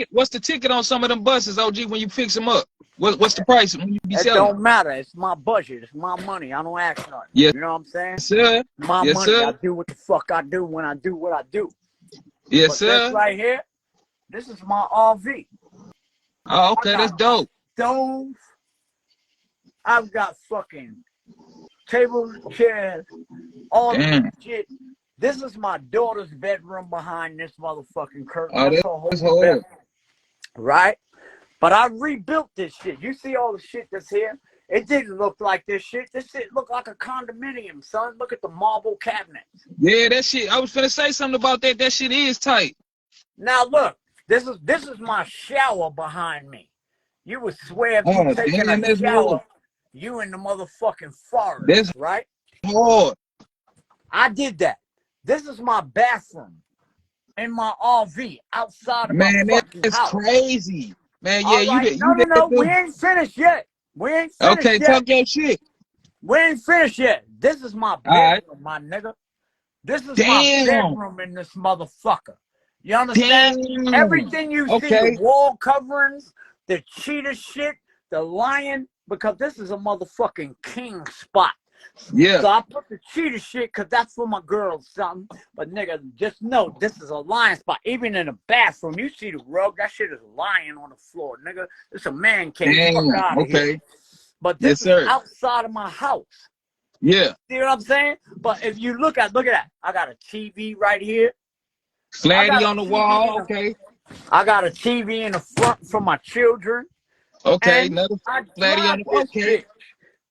What's the ticket on some of them buses, OG, when you fix them up? What's the price when you be selling? It don't matter. It's my budget. It's my money. I don't ask nothing. Yes. You know what I'm saying? Yes, sir. My yes, money. Sir. I do what the fuck I do when I do what I do. Yes, but sir. This right here, this is my RV. Oh, okay. That's dope. Stove. I've got fucking tables, chairs, all that shit. This is my daughter's bedroom behind this motherfucking curtain. Oh, that's whole. Right? But I rebuilt this shit. You see all the shit that's here? It didn't look like this shit. This shit looked like a condominium, son. Look at the marble cabinets. Yeah, that shit. I was finna say something about that. That shit is tight. Now look, this is my shower behind me. You would swear if you taking a shower. You in the motherfucking forest, that's right? Hard. I did that. This is my bathroom in my RV outside of my fucking that's house. crazy. Man, yeah, right. No, we ain't finished yet. We ain't finished yet. Talk your shit. We ain't finished yet. This is my bedroom, my nigga. This is my bedroom in this motherfucker. You understand? Damn. Everything you see, the wall coverings, the cheetah shit, the lion, because this is a motherfucking king spot. Yeah. So I put the cheetah shit because that's for my girls, something. But nigga, just know this is a lion spot. Even in the bathroom, you see the rug, that shit is lying on the floor, nigga. It's a man cave. Damn. Okay. But this is outside of my house. Yeah. See what I'm saying? But if you look at that. I got a TV right here. Flatty on the wall. Okay. I got a TV in the front for my children. Okay. Another flatty on the bitch.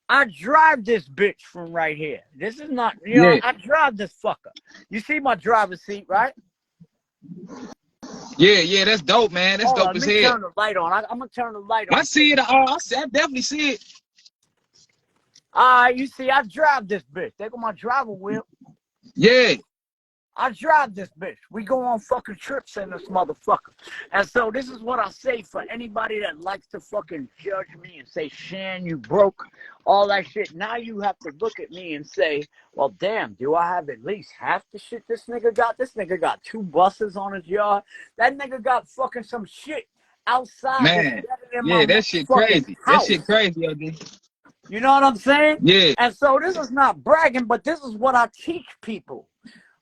I drive this bitch from right here. This is not, you know, I drive this fucker. You see my driver's seat, right? Yeah, that's dope, man. That's dope as hell. Let me turn the light on. I'm gonna turn the light on. I see it. I definitely see it. You see, I drive this bitch. They got my driver wheel. Yeah. I drive this bitch. We go on fucking trips in this motherfucker. And so this is what I say for anybody that likes to fucking judge me and say, Shan, you broke, all that shit. Now you have to look at me and say, well, damn, do I have at least half the shit this nigga got? This nigga got 2 buses on his yard. That nigga got fucking some shit outside. Man, yeah, that shit crazy. House. That shit crazy, OD. You know what I'm saying? Yeah. And so this is not bragging, but this is what I teach people.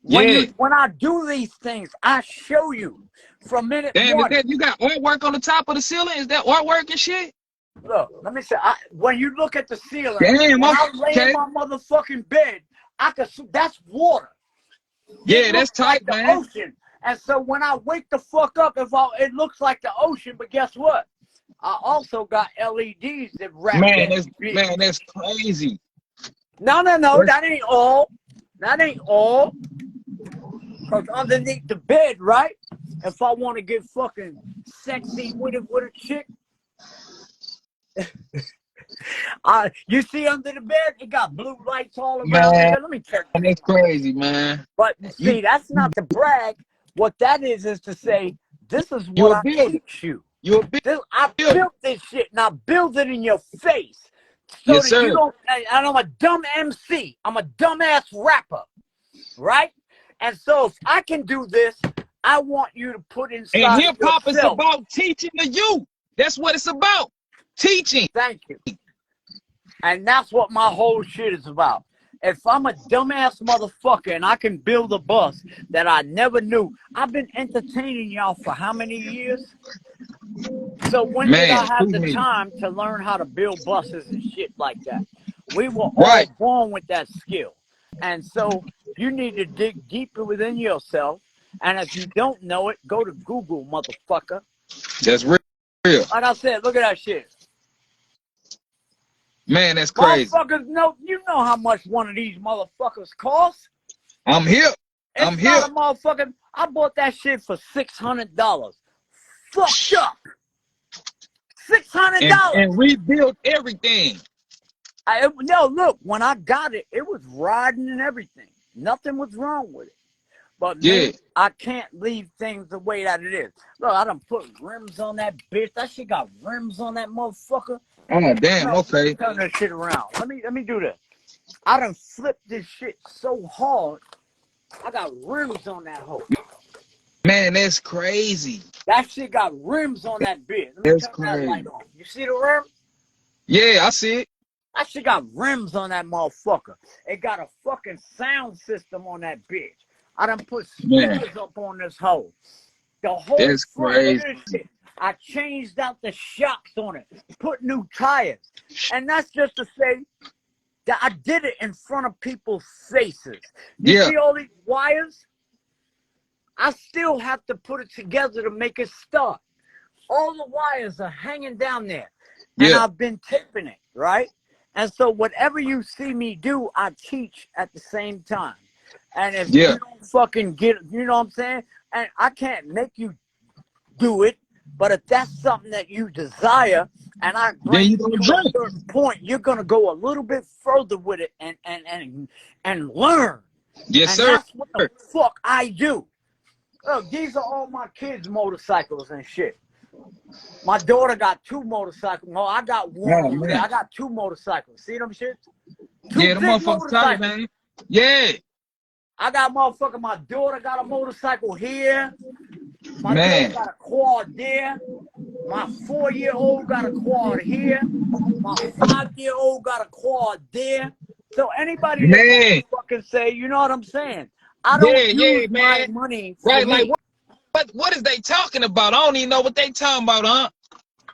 When I do these things, I show you from minute one. Damn, you got artwork on the top of the ceiling? Is that artwork and shit? Look, let me say, when you look at the ceiling, damn, when I lay in my motherfucking bed, that's water. Yeah, that's tight, like man. The ocean. And so when I wake the fuck up, it looks like the ocean, but guess what? I also got LEDs that wrap. Man, that's crazy. No, that ain't all. That ain't all. Because underneath the bed, right? If I want to get fucking sexy with a chick, you see under the bed, it got blue lights all around. Man, let me check. That's crazy, man. But see, that's not to brag. What that is to say, this is what I teach you. I built this shit, and I build it in your face. So yes, that you don't, and I'm a dumb MC. I'm a dumbass rapper, right? And so if I can do this, I want you to put inside and hip-hop is about teaching the youth. That's what it's about. Teaching. Thank you. And that's what my whole shit is about. If I'm a dumbass motherfucker and I can build a bus that I never knew, I've been entertaining y'all for how many years? So when did I have the time to learn how to build buses and shit like that? We were all born with that skill. And so you need to dig deeper within yourself. And if you don't know it, go to Google, motherfucker. That's real. Like I said, look at that shit. Man, that's crazy. Motherfuckers, you know how much one of these motherfuckers costs. I'm here. It's not a motherfucking. I bought that shit for $600. Fucked up. $600. And rebuilt everything. No, look, when I got it, it was riding and everything. Nothing was wrong with it. But me, I can't leave things the way that it is. Look, I done put rims on that bitch. That shit got rims on that motherfucker. Oh damn, okay. Turn that shit around. Let me do this. I done flipped this shit so hard. I got rims on that hoe. Man, that's crazy. That shit got rims on that bitch. Let me turn that light on. You see the rim? Yeah, I see it. That shit got rims on that motherfucker. It got a fucking sound system on that bitch. I done put speakers up on this hoe. The whole That's crazy. Of this shit. I changed out the shocks on it, put new tires. And that's just to say that I did it in front of people's faces. You see all these wires? I still have to put it together to make it start. All the wires are hanging down there. And I've been taping it, right? And so whatever you see me do, I teach at the same time. And if you don't fucking get it, you know what I'm saying? And I can't make you do it, but if that's something that you desire, and I bring you to a certain point, you're gonna go a little bit further with it and learn. Yes, and sir. That's what the fuck I do. Look, these are all my kids' motorcycles and shit. My daughter got 2 motorcycles. No, I got one. I got 2 motorcycles. See them shit? 2 the motherfuckers tight, man. Yeah. I got motherfucker. My daughter got a motorcycle here. My daughter got a quad there. My 4-year-old got a quad here. My 5-year-old got a quad there. So anybody that fucking say, you know what I'm saying? I don't use my money for me. Like what is they talking about? I don't even know what they talking about, huh?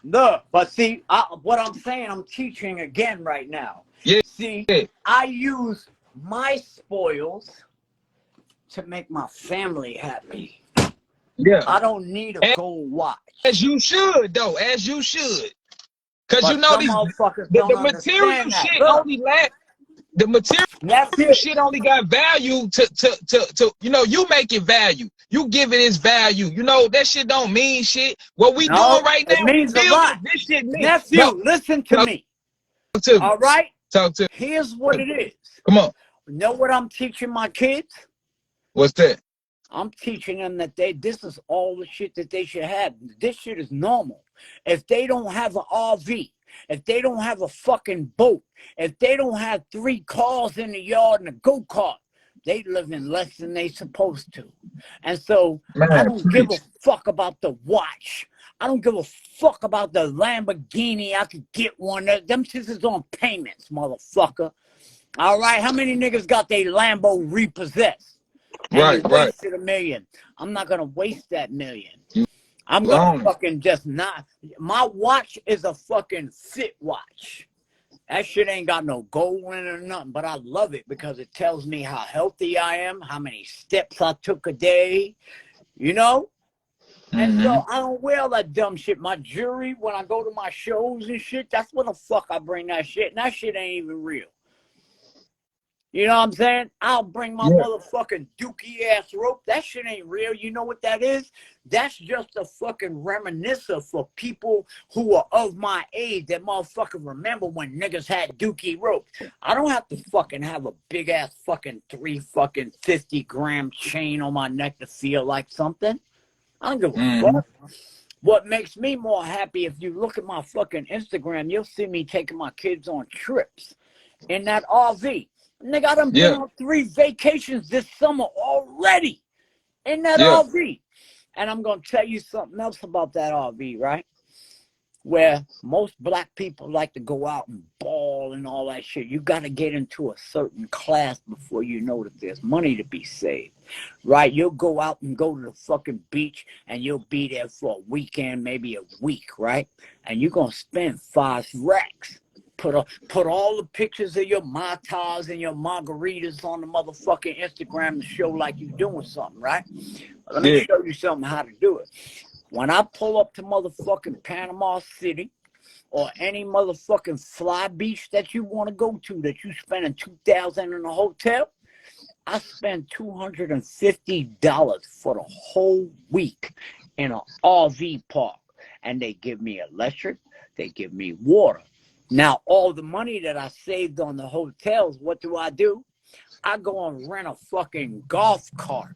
Look, but see, what I'm saying, I'm teaching again right now. Yeah. See, I use my spoils to make my family happy. Yeah. I don't need a gold watch. As you should, though. As you should. Because you know the material shit only lasts. The material shit only got value to you know, you make it value. You give it its value. You know, that shit don't mean shit. What we doing right now, it means a lot. This shit means. Nephew, listen to me. Talk to me. All right? Talk to me. Here's what it is. Come on. You know what I'm teaching my kids? What's that? I'm teaching them that this is all the shit that they should have. This shit is normal. If they don't have an RV, if they don't have a fucking boat, if they don't have 3 cars in the yard and a go-kart, they living less than they supposed to. And so I don't give a fuck about the watch. I don't give a fuck about the Lamborghini. I could get one. Them shits is on payments, motherfucker. All right? How many niggas got their Lambo repossessed? And wasted $1 million. I'm not going to waste that $1 million. I'm going to fucking just not. My watch is a fucking fit watch. That shit ain't got no gold in it or nothing, but I love it because it tells me how healthy I am, how many steps I took a day, you know? And so I don't wear all that dumb shit. My jewelry, when I go to my shows and shit, that's when the fuck I bring that shit. And that shit ain't even real. You know what I'm saying? I'll bring my motherfucking dookie-ass rope. That shit ain't real. You know what that is? That's just a fucking reminiscer for people who are of my age that motherfucking remember when niggas had dookie ropes. I don't have to fucking have a big-ass fucking 50-gram chain on my neck to feel like something. I don't give a fuck. What makes me more happy, if you look at my fucking Instagram, you'll see me taking my kids on trips in that RV. Nigga, I done been on 3 vacations this summer already in that RV. And I'm going to tell you something else about that RV, right? where most black people like to go out and ball and all that shit. You got to get into a certain class before you know that there's money to be saved, right? You'll go out and go to the fucking beach and you'll be there for a weekend, maybe a week, right? And you're going to spend 5 racks. Put all the pictures of your Mai Tais and your margaritas on the motherfucking Instagram to show like you're doing something, right? Let me show you something how to do it. When I pull up to motherfucking Panama City or any motherfucking fly beach that you want to go to that you spending $2,000 in a hotel, I spend $250 for the whole week in an RV park. And they give me electric, they give me water. Now, all the money that I saved on the hotels, what do? I go and rent a fucking golf cart.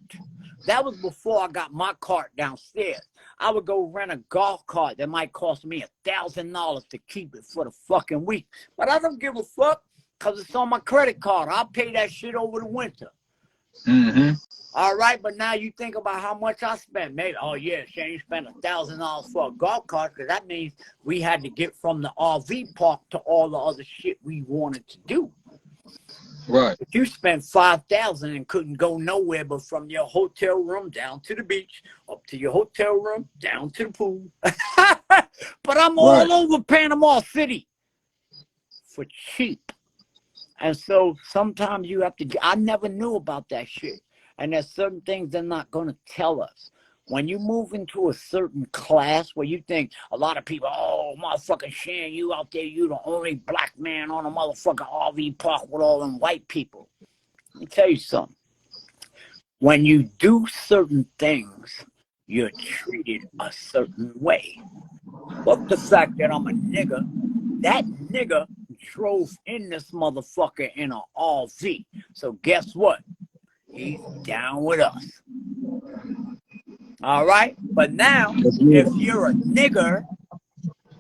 That was before I got my cart downstairs. I would go rent a golf cart that might cost me $1,000 to keep it for the fucking week. But I don't give a fuck because it's on my credit card. I'll pay that shit over the winter. Mm-hmm. All right, but now you think about how much I spent. Maybe, oh yeah, Shane spent $1,000 for a golf cart because that means we had to get from the RV park to all the other shit we wanted to do. Right. But you spent $5,000 and couldn't go nowhere but from your hotel room down to the beach, up to your hotel room, down to the pool. But I'm all over Panama City for cheap. And so sometimes you have to, I never knew about that shit. And there's certain things they're not going to tell us. When you move into a certain class where you think a lot of people, oh, motherfucking Shan, you out there, you the only black man on a motherfucking RV park with all them white people. Let me tell you something. When you do certain things, you're treated a certain way. Fuck the fact that I'm a nigga. That nigga drove in this motherfucker in an RV. So guess what? He's down with us. All right? But now, if you're a nigger,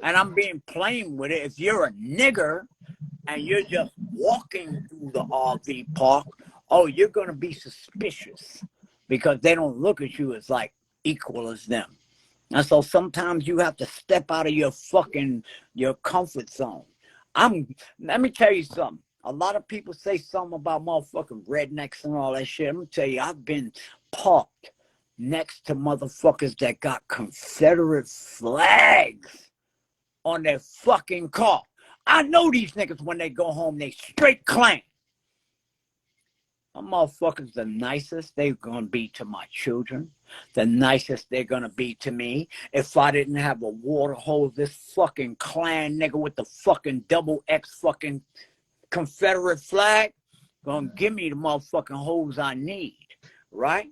and I'm being plain with it, if you're a nigger and you're just walking through the RV park, oh, you're going to be suspicious because they don't look at you as like equal as them. And so sometimes you have to step out of your comfort zone. Let me tell you something. A lot of people say something about motherfucking rednecks and all that shit. I'm going to tell you, I've been parked next to motherfuckers that got Confederate flags on their fucking car. I know these niggas, when they go home, they straight clan. Them motherfuckers the nicest they're going to be to my children. The nicest they're going to be to me. If I didn't have a water hose, this fucking clan nigga with the fucking double X fucking Confederate flag gonna give me the motherfucking hose I need, right?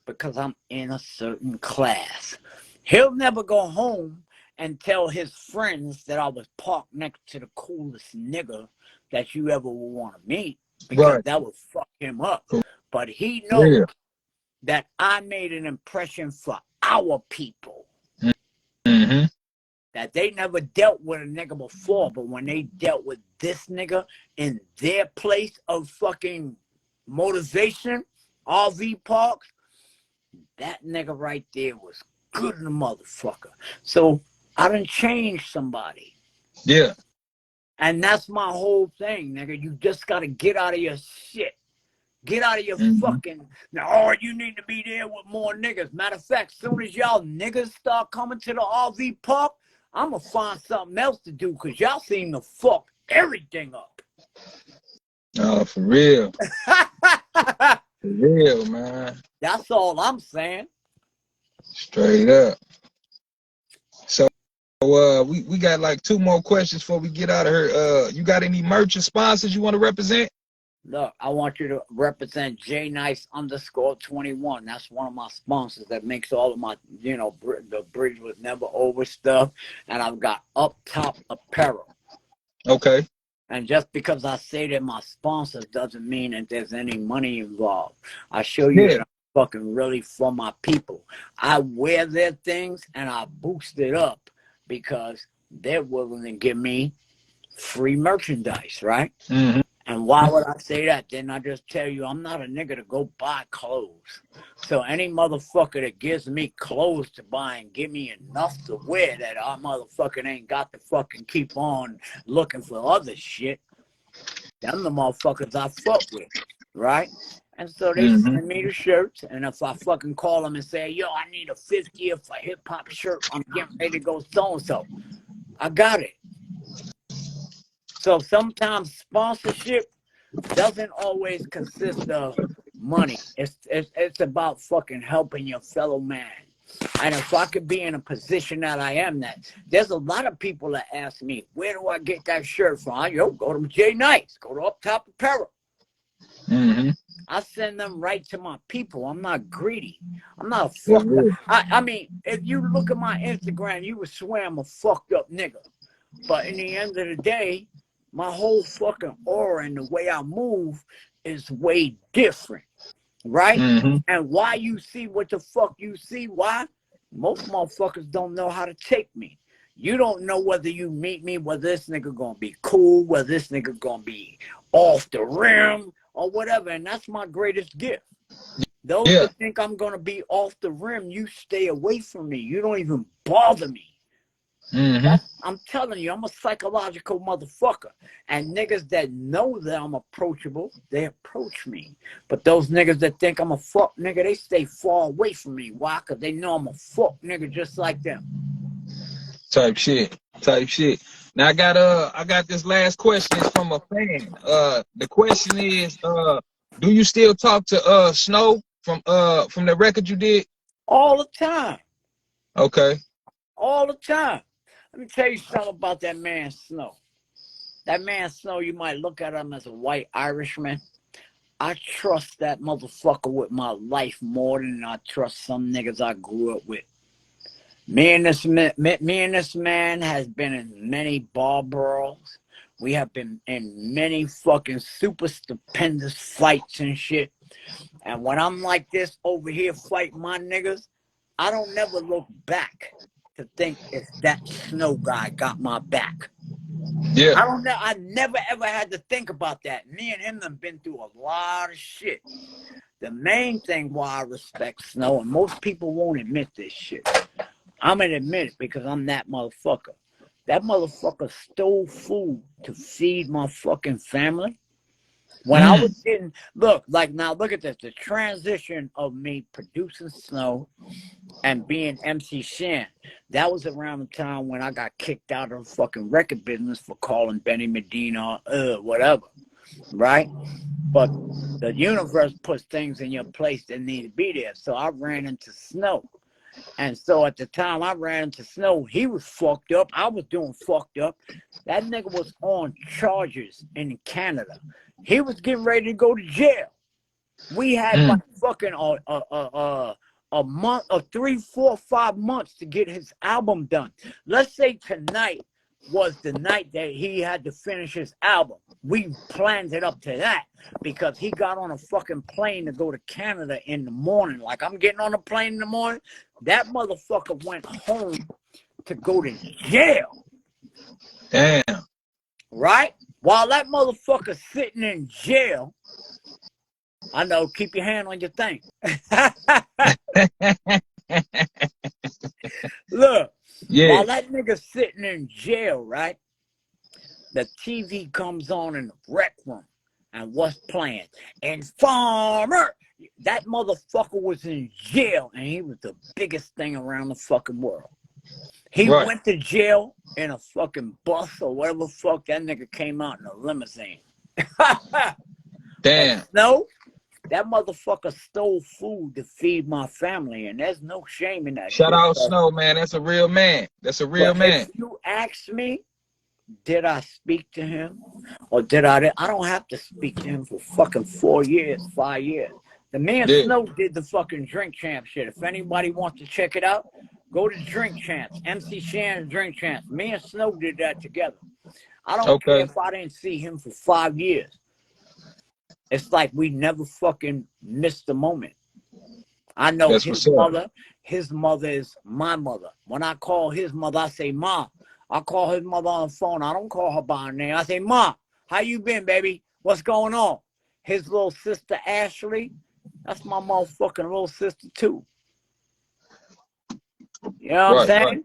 Because I'm in a certain class. He'll never go home and tell his friends that I was parked next to the coolest nigga that you ever would want to meet, because that would fuck him up. But he knows that I made an impression for our people. Mm-hmm. That they never dealt with a nigga before, but when they dealt with this nigga in their place of fucking motivation, RV parks, that nigga right there was good in the motherfucker. So I done changed somebody. Yeah. And that's my whole thing, nigga. You just got to get out of your shit. Get out of your fucking, oh, you need to be there with more niggas. Matter of fact, soon as y'all niggas start coming to the RV park, I'm going to find something else to do because y'all seem to fuck everything up. Oh, for real. For real, man. That's all I'm saying. Straight up. So, we got like 2 more questions before we get out of here. You got any merch or sponsors you want to represent? Look, I want you to represent jnice_21. That's one of my sponsors that makes all of my, the bridge was never over stuff. And I've got Up Top Apparel. Okay. And just because I say they're my sponsors doesn't mean that there's any money involved. I show you that I'm fucking really for my people. I wear their things and I boost it up because they're willing to give me free merchandise, right? Mm-hmm. And And why would I say that? Didn't I just tell you I'm not a nigga to go buy clothes? So any motherfucker that gives me clothes to buy and give me enough to wear that our motherfucking ain't got to fucking keep on looking for other shit, them the motherfuckers I fuck with, right? And so they send me the shirts, and if I fucking call them and say, yo, I need a 50th for hip-hop shirt, I'm getting ready to go so-and-so, I got it. So sometimes sponsorship doesn't always consist of money. It's about fucking helping your fellow man. And if I could be in a position that I am, that there's a lot of people that ask me, where do I get that shirt from? Yo, go to jayz, go to Up Top Apparel. I send them right to my people. I'm not greedy. I'm not a fucker. I mean, if you look at my Instagram, you would swear I'm a fucked up nigga. But in the end of the day, my whole fucking aura and the way I move is way different, right? And why you see what the fuck you see, why? Most motherfuckers don't know how to take me. You don't know whether you meet me, whether this nigga gonna be cool, whether this nigga gonna be off the rim or whatever. And that's my greatest gift. Those that think I'm gonna be off the rim, you stay away from me. You don't even bother me. I'm telling you, I'm a psychological motherfucker. And niggas that know that I'm approachable, they approach me. But those niggas that think I'm a fuck nigga, they stay far away from me. Why? Because they know I'm a fuck nigga just like them. Type shit. Now I got this last question. It's from a fan. The question is, do you still talk to Snow from the record you did? All the time. Okay. All the time. Let me tell you something about that man Snow. That man Snow, you might look at him as a white Irishman. I trust that motherfucker with my life more than I trust some niggas I grew up with. Me and this man has been in many bar brawls. We have been in many fucking super stupendous fights and shit. And when I'm like this over here fighting my niggas, I don't never look back to think if that Snow guy got my back. Yeah. I never ever had to think about that. Me and him have been through a lot of shit. The main thing why I respect Snow, and most people won't admit this shit, I'm gonna admit it because I'm that motherfucker. That motherfucker stole food to feed my fucking family. When I was getting, look at this, the transition of me producing Snow and being MC Shan, that was around the time when I got kicked out of the fucking record business for calling Benny Medina, whatever, right? But the universe puts things in your place that need to be there. So I ran into Snow. And so at the time I ran into Snow, he was fucked up. I was doing fucked up. That nigga was on charges in Canada. He was getting ready to go to jail. We had like fucking a month or 3, 4, 5 months to get his album done. Let's say tonight was the night that he had to finish his album. We planned it up to that because he got on a fucking plane to go to Canada in the morning. Like I'm getting on a plane in the morning. That motherfucker went home to go to jail. Damn. Right? While that motherfucker's sitting in jail, I know, keep your hand on your thing. Look, while that nigga's sitting in jail, right? The TV comes on in the rec room. And what's playing? Informer! That motherfucker was in jail, and he was the biggest thing around the fucking world. He went to jail in a fucking bus or whatever the fuck. That nigga came out in a limousine. Damn. No, that motherfucker stole food to feed my family, and there's no shame in that. Shout out Snow, man. That's a real man. That's a real man. If you ask me, did I speak to him? Or did I don't have to speak to him for fucking 4 years, 5 years. The man Snow did the fucking Drink Champ shit. If anybody wants to check it out, go to Drink Champs. MC Shan and Drink Champs. Me and Snow did that together. I don't care if I didn't see him for 5 years. It's like we never fucking missed a moment. I know his mother is my mother. When I call his mother, I say, Mom. I call his mother on the phone. I don't call her by her name. I say, Mom, how you been, baby? What's going on? His little sister Ashley, that's my motherfucking little sister too. You know what I'm saying? Right.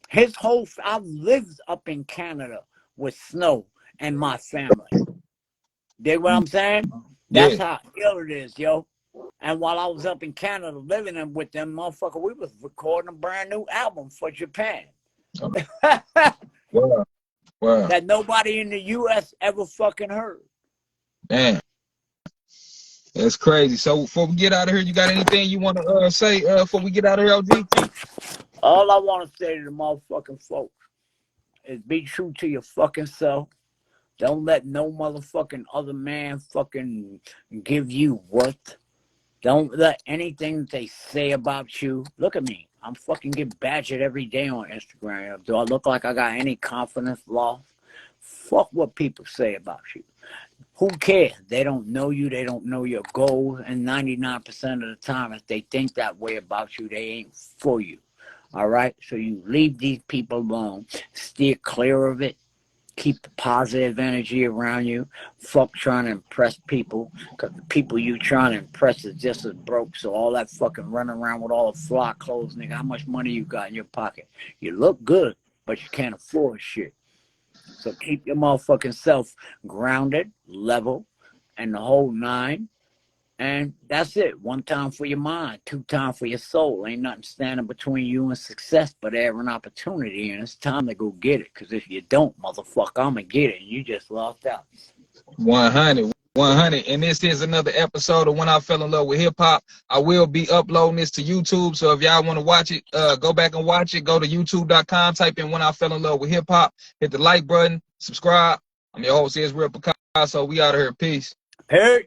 His whole, I lived up in Canada with Snow and my family. Dig what I'm saying? That's how ill it is, yo. And while I was up in Canada living with them motherfucker, we was recording a brand new album for Japan. Wow. Wow. That nobody in the U.S. ever fucking heard. Damn. That's crazy. So before we get out of here, you got anything you want to say before we get out of here, OG? All I want to say to the motherfucking folks is be true to your fucking self. Don't let no motherfucking other man fucking give you worth. Don't let anything they say about you. Look at me. I'm fucking get badgered every day on Instagram. Do I look like I got any confidence lost? Fuck what people say about you. Who cares? They don't know you. They don't know your goals. And 99% of the time, if they think that way about you, they ain't for you. All right? So you leave these people alone. Steer clear of it. Keep the positive energy around you. Fuck trying to impress people, because the people you trying to impress is just as broke. So all that fucking running around with all the fly clothes, nigga, how much money you got in your pocket? You look good, but you can't afford shit. So keep your motherfucking self grounded, level, and the whole nine. And that's it. One time for your mind, two time for your soul. Ain't nothing standing between you and success but every opportunity. And it's time to go get it. Because if you don't, motherfucker, I'm going to get it. And you just lost out. 100. And this is another episode of When I Fell in Love with Hip Hop. I will be uploading this to YouTube. So if y'all want to watch it, go back and watch it. Go to youtube.com. Type in When I Fell in Love with Hip Hop. Hit the like button. Subscribe. I'm your host, Israel Picasso. We out of here. Peace. Peace.